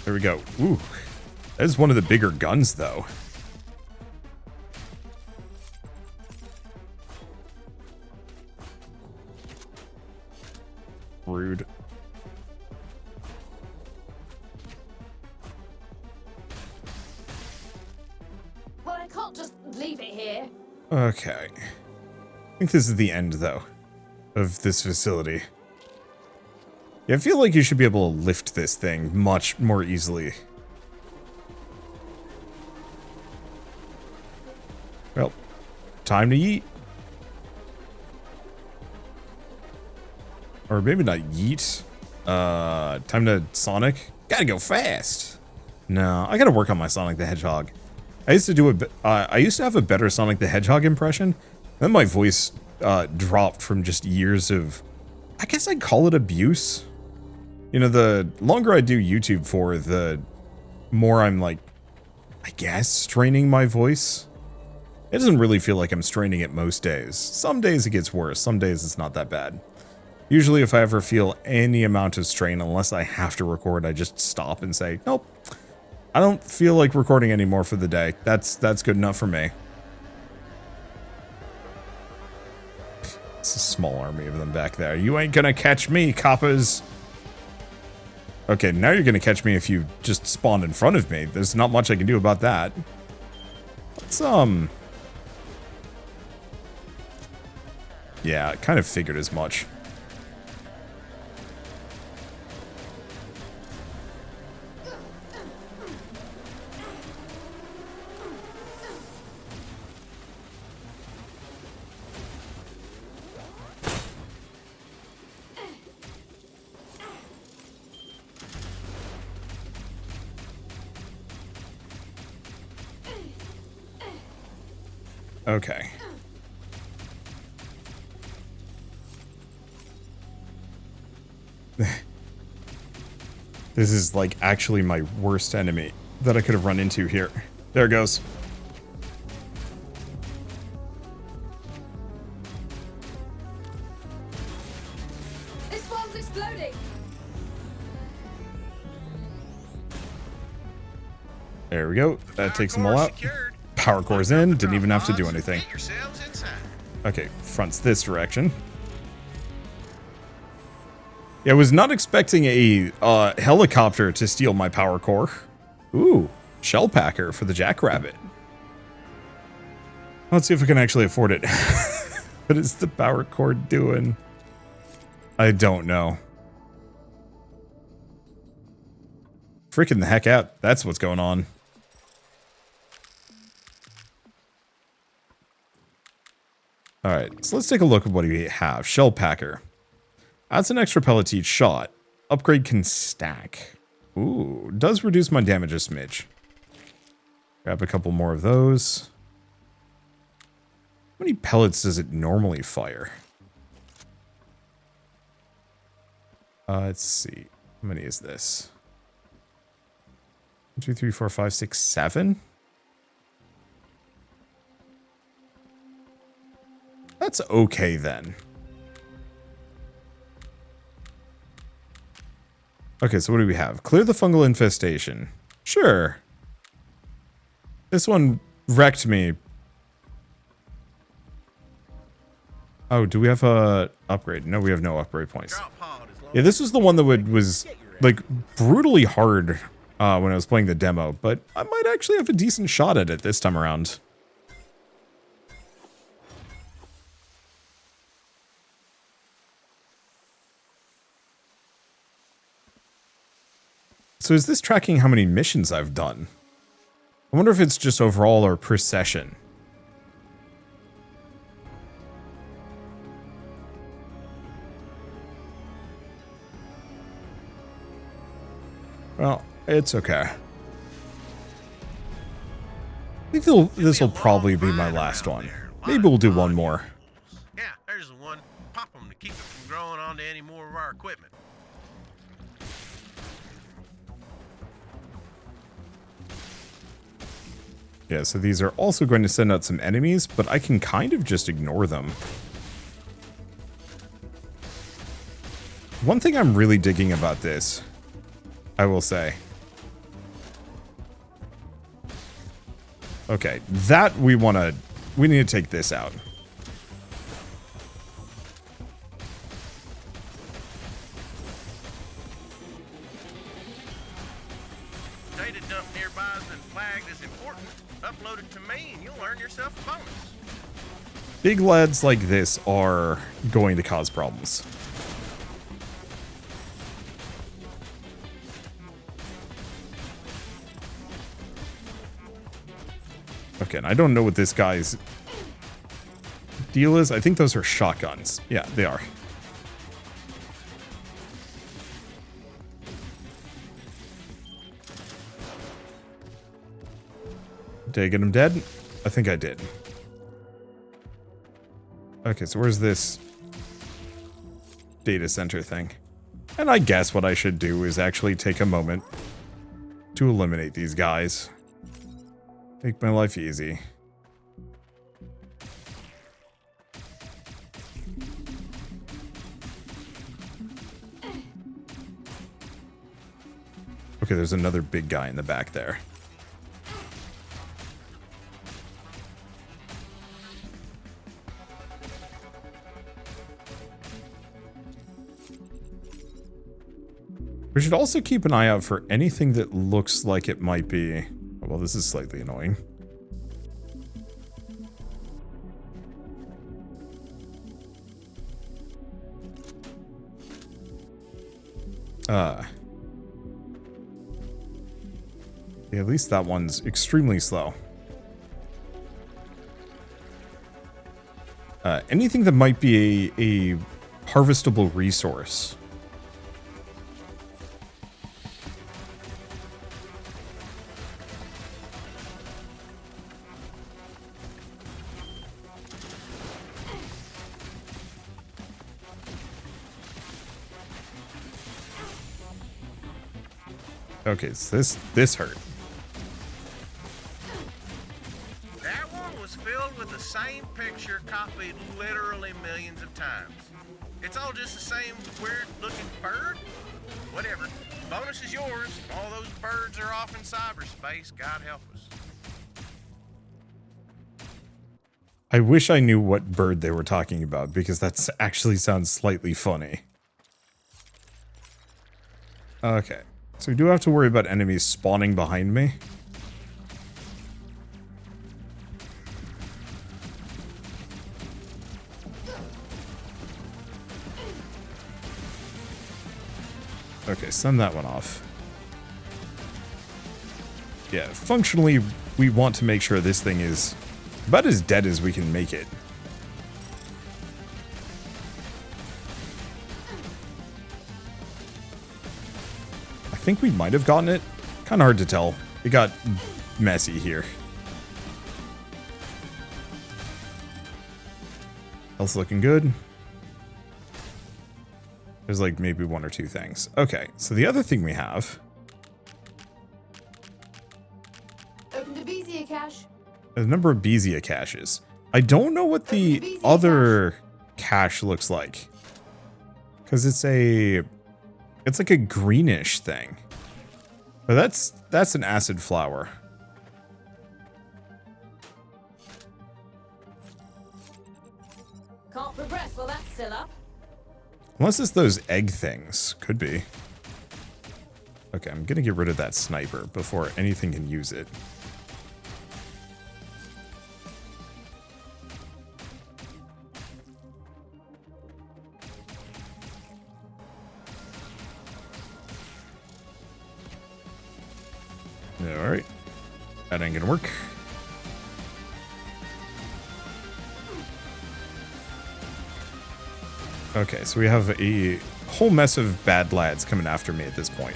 There we go. Ooh. That is one of the bigger guns, though. Rude. Well, I can't just leave it here. Okay. I think this is the end, though, of this facility. Yeah, I feel like you should be able to lift this thing much more easily. Well, time to yeet. Or maybe not yeet. Time to Sonic. Gotta go fast. No, I gotta work on my Sonic the Hedgehog. I used to do I used to have a better Sonic the Hedgehog impression. Then my voice dropped from just years of, I guess I'd call it abuse. You know, the longer I do YouTube for, the more I'm like, I guess, straining my voice. It doesn't really feel like I'm straining it most days. Some days it gets worse, some days it's not that bad. Usually if I ever feel any amount of strain, unless I have to record, I just stop and say, nope, I don't feel like recording anymore for the day. That's good enough for me. It's a small army of them back there. You ain't gonna catch me, coppers. Okay, now you're gonna catch me if you just spawn in front of me. There's not much I can do about that. Let's, yeah, I kind of figured as much. Okay. This is like actually my worst enemy that I could have run into here. There it goes. This one's exploding. There we go. That takes them all out. Power core's in. Didn't even have to do anything. Okay, front's this direction. Yeah, I was not expecting a helicopter to steal my power core. Ooh, shell packer for the jackrabbit. Let's see if I can actually afford it. What is the power core doing? I don't know. Freaking the heck out. That's what's going on. Alright, so let's take a look at what we have. Shell packer. That's an extra pellet to each shot. Upgrade can stack. Ooh, does reduce my damage a smidge. Grab a couple more of those. How many pellets does it normally fire? Let's see. How many is this? 1, 2, 3, 4, 5, 6, 7? That's okay then. Okay, so what do we have? Clear the fungal infestation. Sure. This one wrecked me. Oh, do we have a upgrade? No, we have no upgrade points. Yeah, this was the one that was like brutally hard when I was playing the demo, but I might actually have a decent shot at it this time around. So is this tracking how many missions I've done? I wonder if it's just overall or per session. Well, it's okay. I think this will probably be my last one. Maybe we'll do one more. Yeah, there's the one. Pop them to keep it from growing onto any more of our equipment. Yeah, so these are also going to send out some enemies, but I can kind of just ignore them. One thing I'm really digging about this, I will say. Okay, that we need to take this out. Data dump nearby has been flagged as important. Upload it to me and you'll earn yourself a bonus. Big lads like this are going to cause problems. Okay, and I don't know what this guy's deal is. I think those are shotguns. Yeah, they are. Did I get him dead? I think I did. Okay, so where's this data center thing? And I guess what I should do is actually take a moment to eliminate these guys. Make my life easy. Okay, there's another big guy in the back there. We should also keep an eye out for anything that looks like it might be... Well, this is slightly annoying. Yeah, at least that one's extremely slow. Anything that might be a harvestable resource. Okay, so this hurt. That one was filled with the same picture copied literally millions of times. It's all just the same weird looking bird? Whatever. Bonus is yours. All those birds are off in cyberspace. God help us. I wish I knew what bird they were talking about, because that actually sounds slightly funny. Okay. So we do have to worry about enemies spawning behind me. Okay, send that one off. Yeah, functionally, we want to make sure this thing is about as dead as we can make it. think we might have gotten it. Kind of hard to tell. It got messy here. Health's looking good. There's like maybe one or two things. Okay, so the other thing we have... Open to Bezia cache. a number of Bezia caches. I don't know what the other cache looks like. Because it's like a greenish thing. But that's an acid flower. Can't progress while that's still up. Unless it's those egg things. Could be. Okay, I'm gonna get rid of that sniper before anything can use it. Alright. That ain't gonna work. Okay, so we have a whole mess of bad lads coming after me at this point.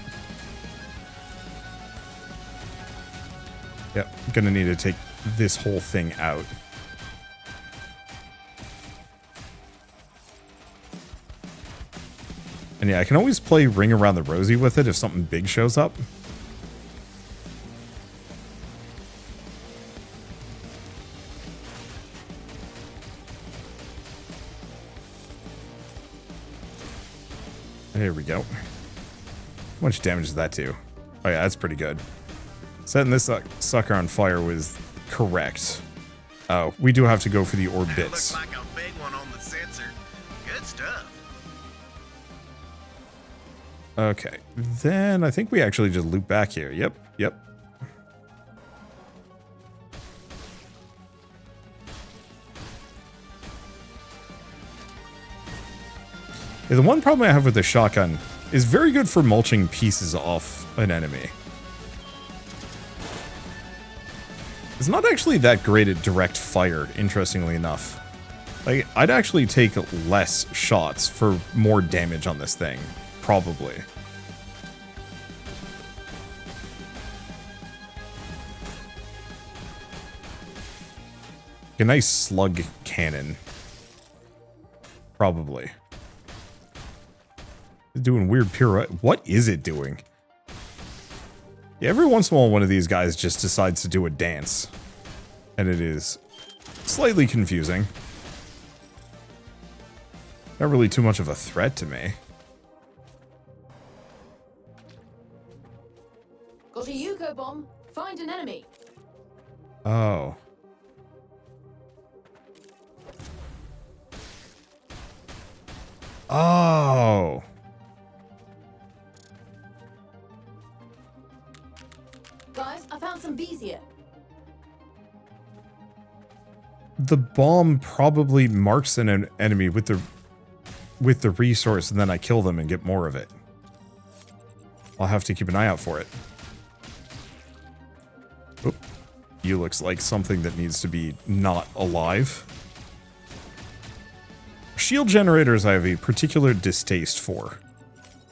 Yep, gonna need to take this whole thing out. And yeah, I can always play Ring Around the Rosie with it if something big shows up. There we go. How much damage does that do? Oh yeah, that's pretty good. Setting this sucker on fire was correct. Oh, we do have to go for the orb bits. Looks like a big one on the sensor. Good stuff. Okay, then I think we actually just loop back here. Yep, yep. Yeah, the one problem I have with the shotgun is very good for mulching pieces off an enemy. It's not actually that great at direct fire, interestingly enough. Like, I'd actually take less shots for more damage on this thing, probably. A nice slug cannon. Probably. It's doing weird pirouette. What is it doing? Yeah, every once in a while one of these guys just decides to do a dance. And it is slightly confusing. Not really too much of a threat to me. Got a Yuko bomb. Find an enemy. Oh. Oh. Guys, I found some bees here. The bomb probably marks an enemy with the resource, and then I kill them and get more of it. I'll have to keep an eye out for it. Oop. You looks like something that needs to be not alive. Shield generators I have a particular distaste for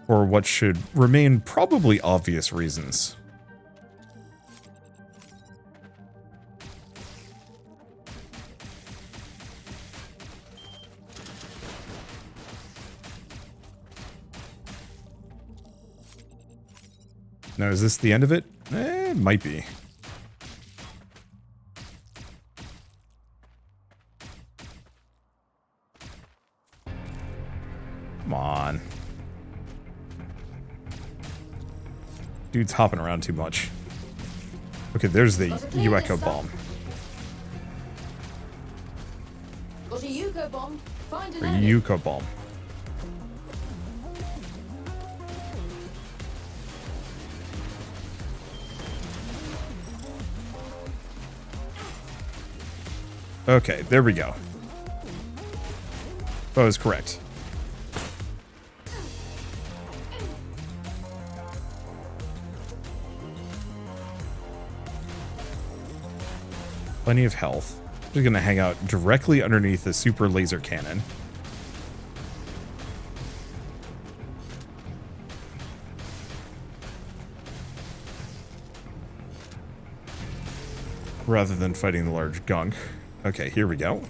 what should remain probably obvious reasons. Now, is this the end of it? It might be. Come on. Dude's hopping around too much. Okay, there's the Yueko bomb. Got a Yuko bomb. Find an Or enemy. Yuko bomb. Okay, there we go. That was correct. Plenty of health. Just gonna hang out directly underneath the super laser cannon. rather than fighting the large gunk. Okay, here we go.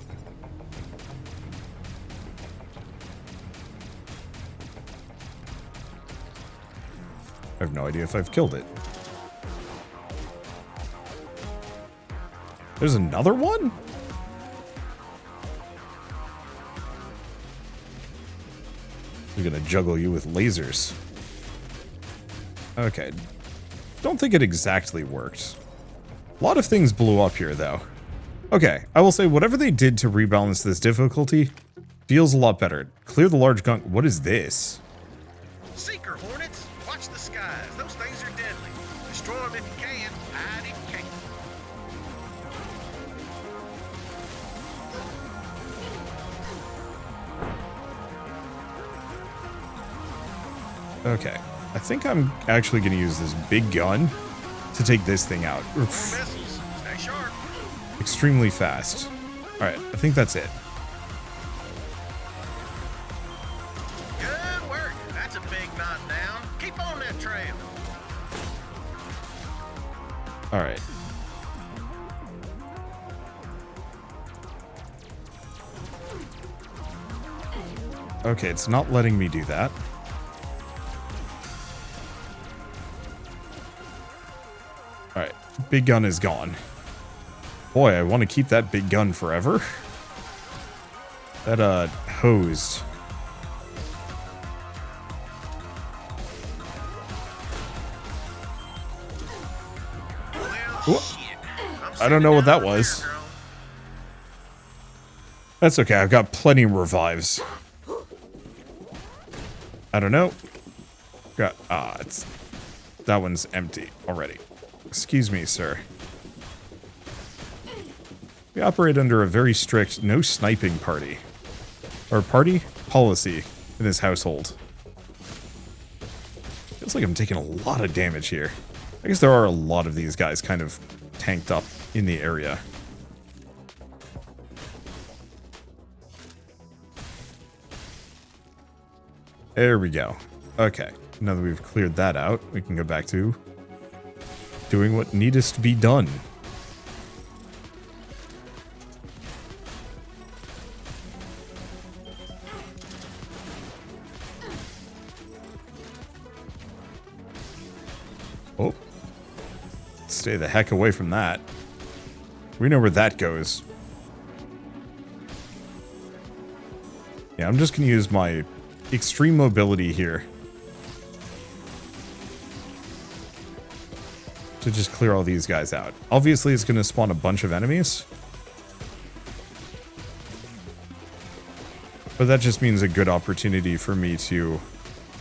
I have no idea if I've killed it. There's another one? We're gonna juggle you with lasers. Okay. Don't think it exactly worked. A lot of things blew up here, though. Okay, I will say whatever they did to rebalance this difficulty feels a lot better. Clear the large gunk. What is this? Seeker hornets, watch the skies. Those things are deadly. Destroy them if you can. Hide if you can't. Okay. I think I'm actually going to use this big gun to take this thing out. More missiles. Stay sharp. Extremely fast. Alright, I think that's it. Good work. That's a big knot down. Keep on that trail. Alright. Okay, it's not letting me do that. Alright, big gun is gone. Boy, I want to keep that big gun forever. That, hosed. Well, shit. I don't know what that was. That's okay, I've got plenty of revives. I don't know. Got, that one's empty already. Excuse me, sir. We operate under a very strict no sniping policy in this household. Feels like I'm taking a lot of damage here. I guess there are a lot of these guys kind of tanked up in the area. There we go. Okay, now that we've cleared that out, we can go back to doing what needeth to be done. Oh. Stay the heck away from that. We know where that goes. Yeah, I'm just gonna use my extreme mobility here to just clear all these guys out. Obviously, it's gonna spawn a bunch of enemies. But that just means a good opportunity for me to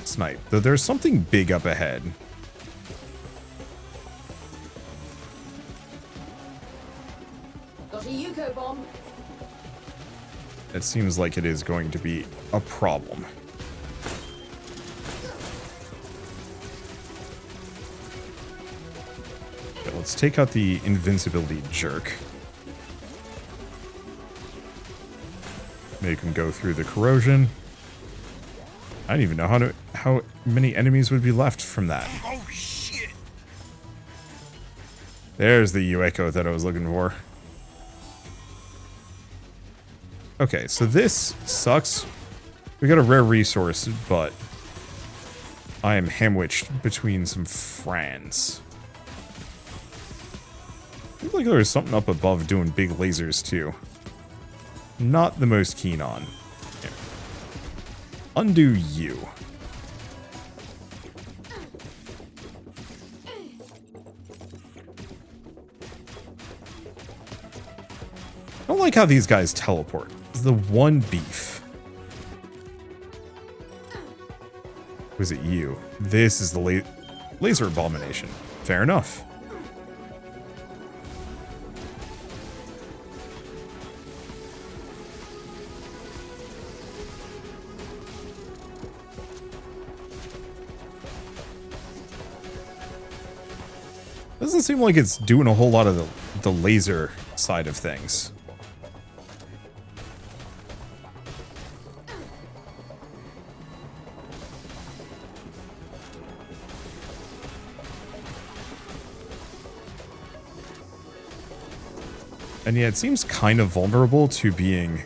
snipe. Though there's something big up ahead. Got a Yuko bomb. It seems like it is going to be a problem. Okay, let's take out the invincibility jerk. Make him go through the corrosion. I don't even know how many enemies would be left from that. Oh, shit. There's the Ueko that I was looking for. Okay, so this sucks. We got a rare resource, but I am hamwiched between some friends. Seems like there was something up above doing big lasers too. Not the most keen on. Here. Undo you. I don't like how these guys teleport. It's the one beef. Was it you? This is the laser abomination. Fair enough. Doesn't seem like it's doing a whole lot of the laser side of things. And yeah, it seems kind of vulnerable to being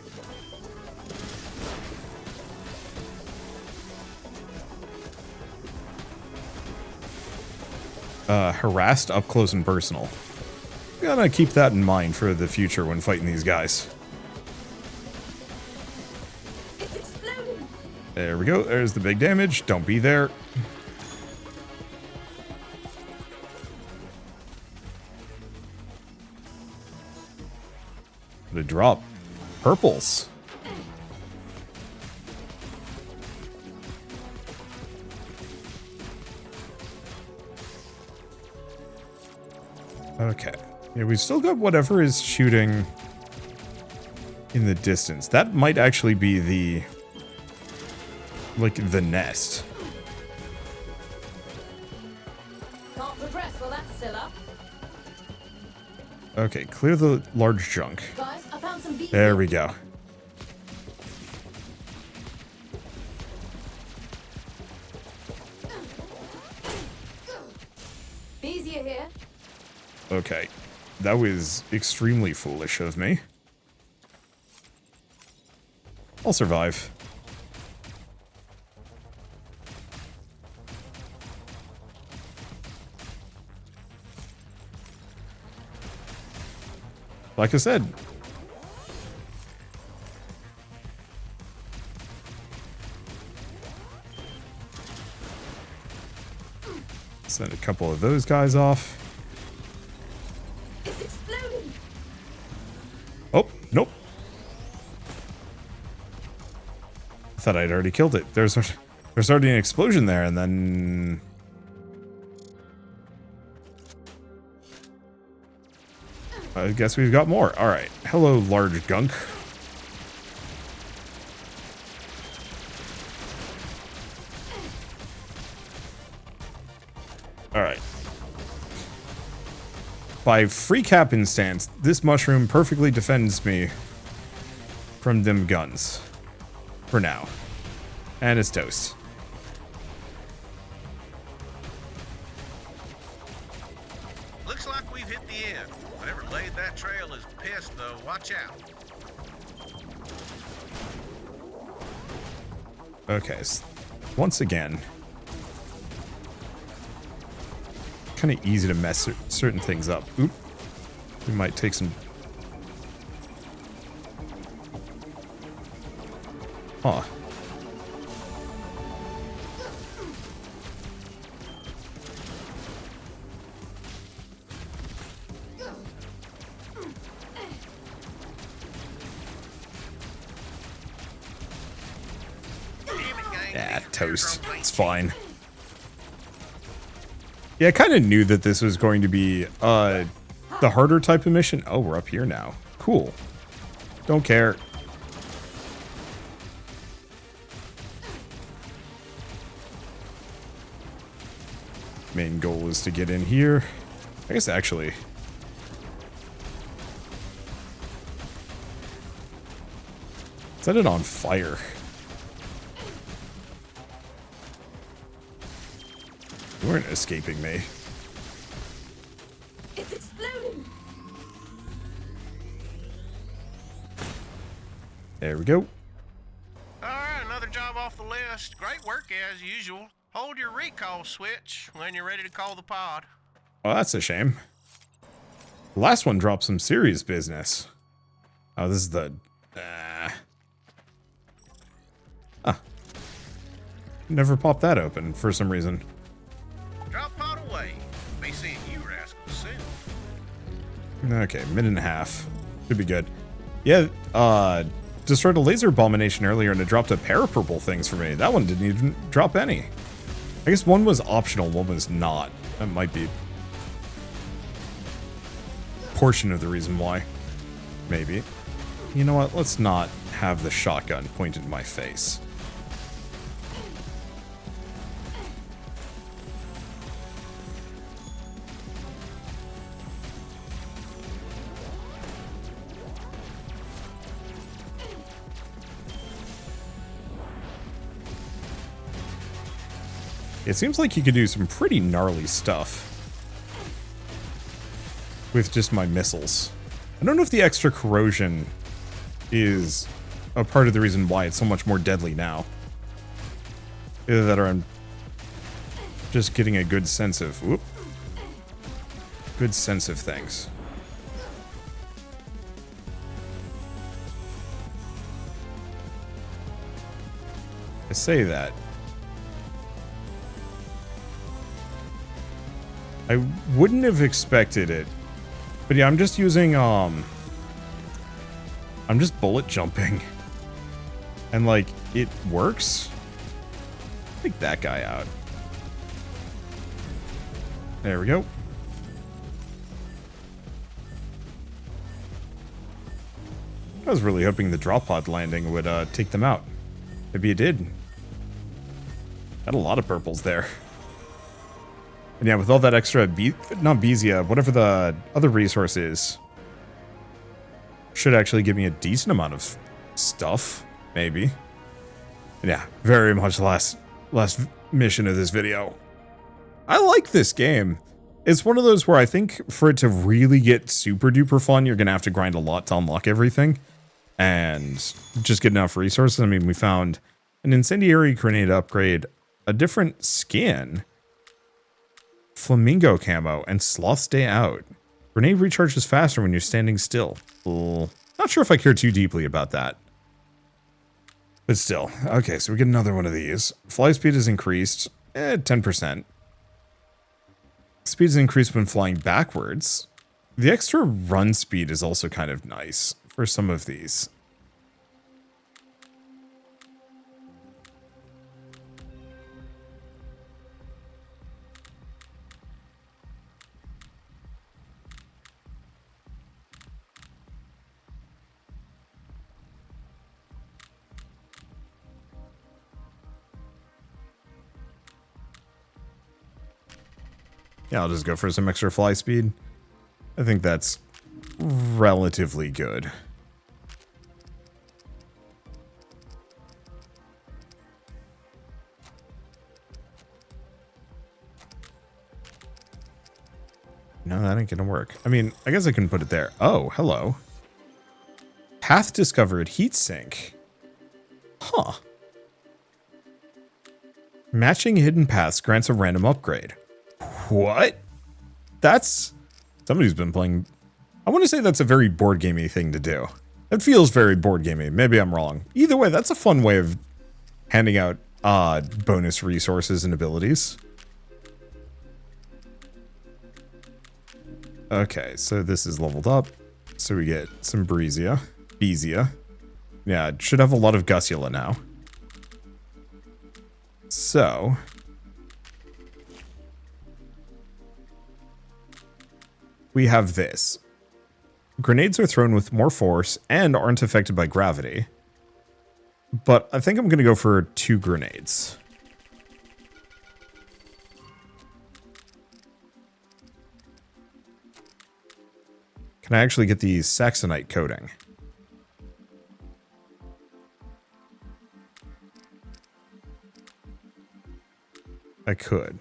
harassed up close and personal. Gotta keep that in mind for the future when fighting these guys. It's exploding. There we go. There's the big damage. Don't be there. The drop purples. Okay. Yeah, we've still got whatever is shooting in the distance. That might actually be the, like, the nest. Can't progress while that's still up. Okay, clear the large junk. Guys, I found some bees. There we go. Bees here. Okay. That was extremely foolish of me. I'll survive. Like I said. Send a couple of those guys off. It's exploding. Oh, nope. I thought I'd already killed it. There's already an explosion there, and then... I guess we've got more. Alright. Hello, large gunk. Alright. By free cap instance, this mushroom perfectly defends me from them guns. For now. And it's toast. Looks like we've hit the end. Whoever laid that trail is pissed, though. Watch out. Okay, once again, kind of easy to mess certain things up. Oop. We might take some... Huh. Yeah, toast. It's fine. Yeah, I kind of knew that this was going to be the harder type of mission. Oh, we're up here now. Cool. Don't care. Main goal is to get in here. I guess actually... set it on fire. You weren't escaping me. It's exploding. There we go. Alright, another job off the list. Great work as usual. Hold your recall switch when you're ready to call the pod. Oh, that's a shame. The last one dropped some serious business. Oh, this is the... Never popped that open for some reason. Drop pod away. Be seeing you rascals soon. Okay, minute and a half. Should be good. Yeah, destroyed a laser abomination earlier and it dropped a pair of purple things for me. That one didn't even drop any. I guess one was optional, one was not. That might be a portion of the reason why. Maybe. You know what? Let's not have the shotgun pointed in my face. It seems like you could do some pretty gnarly stuff with just my missiles. I don't know if the extra corrosion is a part of the reason why it's so much more deadly now. Either that or I'm just getting a good sense of, good sense of things. I say that. I wouldn't have expected it. But yeah, I'm just using, I'm just bullet jumping. And like, it works. Take that guy out. There we go. I was really hoping the drop pod landing would take them out. Maybe it did. Had a lot of purples there. And yeah, with all that extra, not Beesia, whatever the other resource is, should actually give me a decent amount of stuff, maybe. And yeah, very much last mission of this video. I like this game. It's one of those where I think for it to really get super duper fun, you're going to have to grind a lot to unlock everything. And just get enough resources. I mean, we found an incendiary grenade upgrade, a different skin, flamingo camo, and sloth's day out. Grenade recharges faster when you're standing still. Not sure if I care too deeply about that. But still. Okay, so we get another one of these. Fly speed is increased. 10%. Speed is increased when flying backwards. The extra run speed is also kind of nice for some of these. Yeah, I'll just go for some extra fly speed. I think that's relatively good. No, that ain't gonna work. I mean, I guess I can put it there. Oh, hello. Path discovered, heat sink. Huh. Matching hidden paths grants a random upgrade. What? That's... Somebody's been playing... I want to say that's a very board gamey thing to do. It feels very board gamey. Maybe I'm wrong. Either way, that's a fun way of handing out bonus resources and abilities. Okay, so this is leveled up. So we get some Beesia. Yeah, it should have a lot of Gusula now. So... we have this. Grenades are thrown with more force and aren't affected by gravity. But I think I'm going to go for 2 grenades. Can I actually get the Saxonite coating? I could.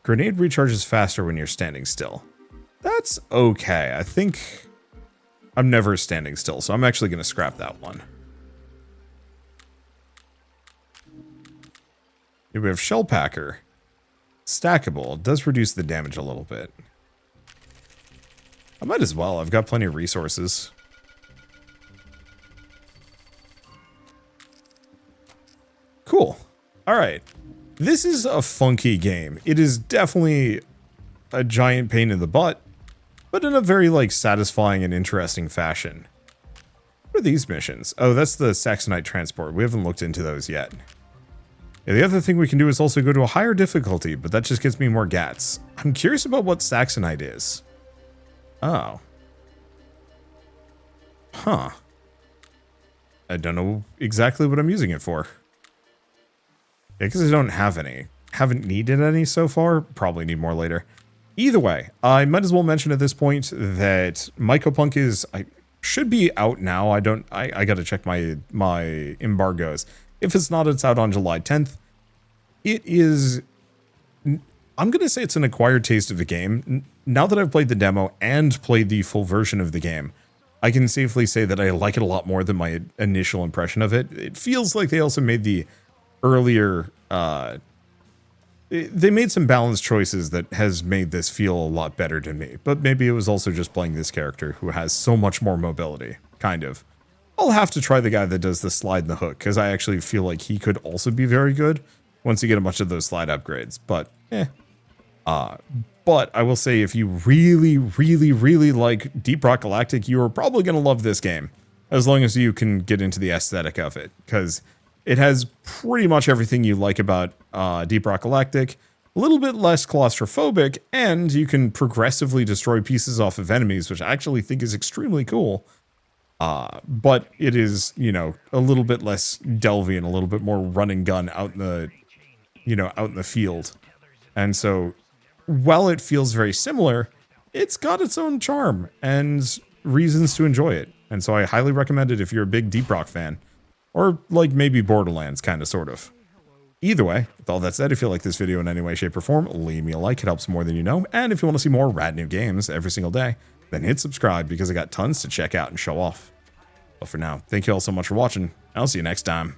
Grenade recharges faster when you're standing still. That's okay. I think I'm never standing still, so I'm actually going to scrap that one. Here we have Shell Packer. Stackable. It does reduce the damage a little bit. I might as well. I've got plenty of resources. Cool. All right. This is a funky game. It is definitely a giant pain in the butt, but in a very, like, satisfying and interesting fashion. What are these missions? Oh, that's the Saxonite transport. We haven't looked into those yet. Yeah, the other thing we can do is also go to a higher difficulty, but that just gives me more gats. I'm curious about what Saxonite is. Oh. Huh. I don't know exactly what I'm using it for. Yeah, because I don't have any. Haven't needed any so far. Probably need more later. Either way, I might as well mention at this point that Mycopunk is... should be out now. I gotta check my embargoes. If it's not, it's out on July 10th. It is I'm going to say it's an acquired taste of the game. Now that I've played the demo and played the full version of the game, I can safely say that I like it a lot more than my initial impression of it. It feels like they also made the earlier, they made some balanced choices that has made this feel a lot better to me. But maybe it was also just playing this character who has so much more mobility, kind of. I'll have to try the guy that does the slide and the hook, because I actually feel like he could also be very good once you get a bunch of those slide upgrades. But, but I will say if you really, really, really like Deep Rock Galactic, you are probably going to love this game, as long as you can get into the aesthetic of it, because it has pretty much everything you like about Deep Rock Galactic, a little bit less claustrophobic, and you can progressively destroy pieces off of enemies, which I actually think is extremely cool. But it is, you know, a little bit less delvy and a little bit more run and gun out in the, you know, out in the field. And so while it feels very similar, it's got its own charm and reasons to enjoy it. And so I highly recommend it if you're a big Deep Rock fan, or like maybe Borderlands kind of, sort of. Either way, with all that said, if you like this video in any way, shape, or form, leave me a like. It helps more than you know. And if you want to see more rad new games every single day, then hit subscribe, because I got tons to check out and show off. But for now, thank you all so much for watching. I'll see you next time.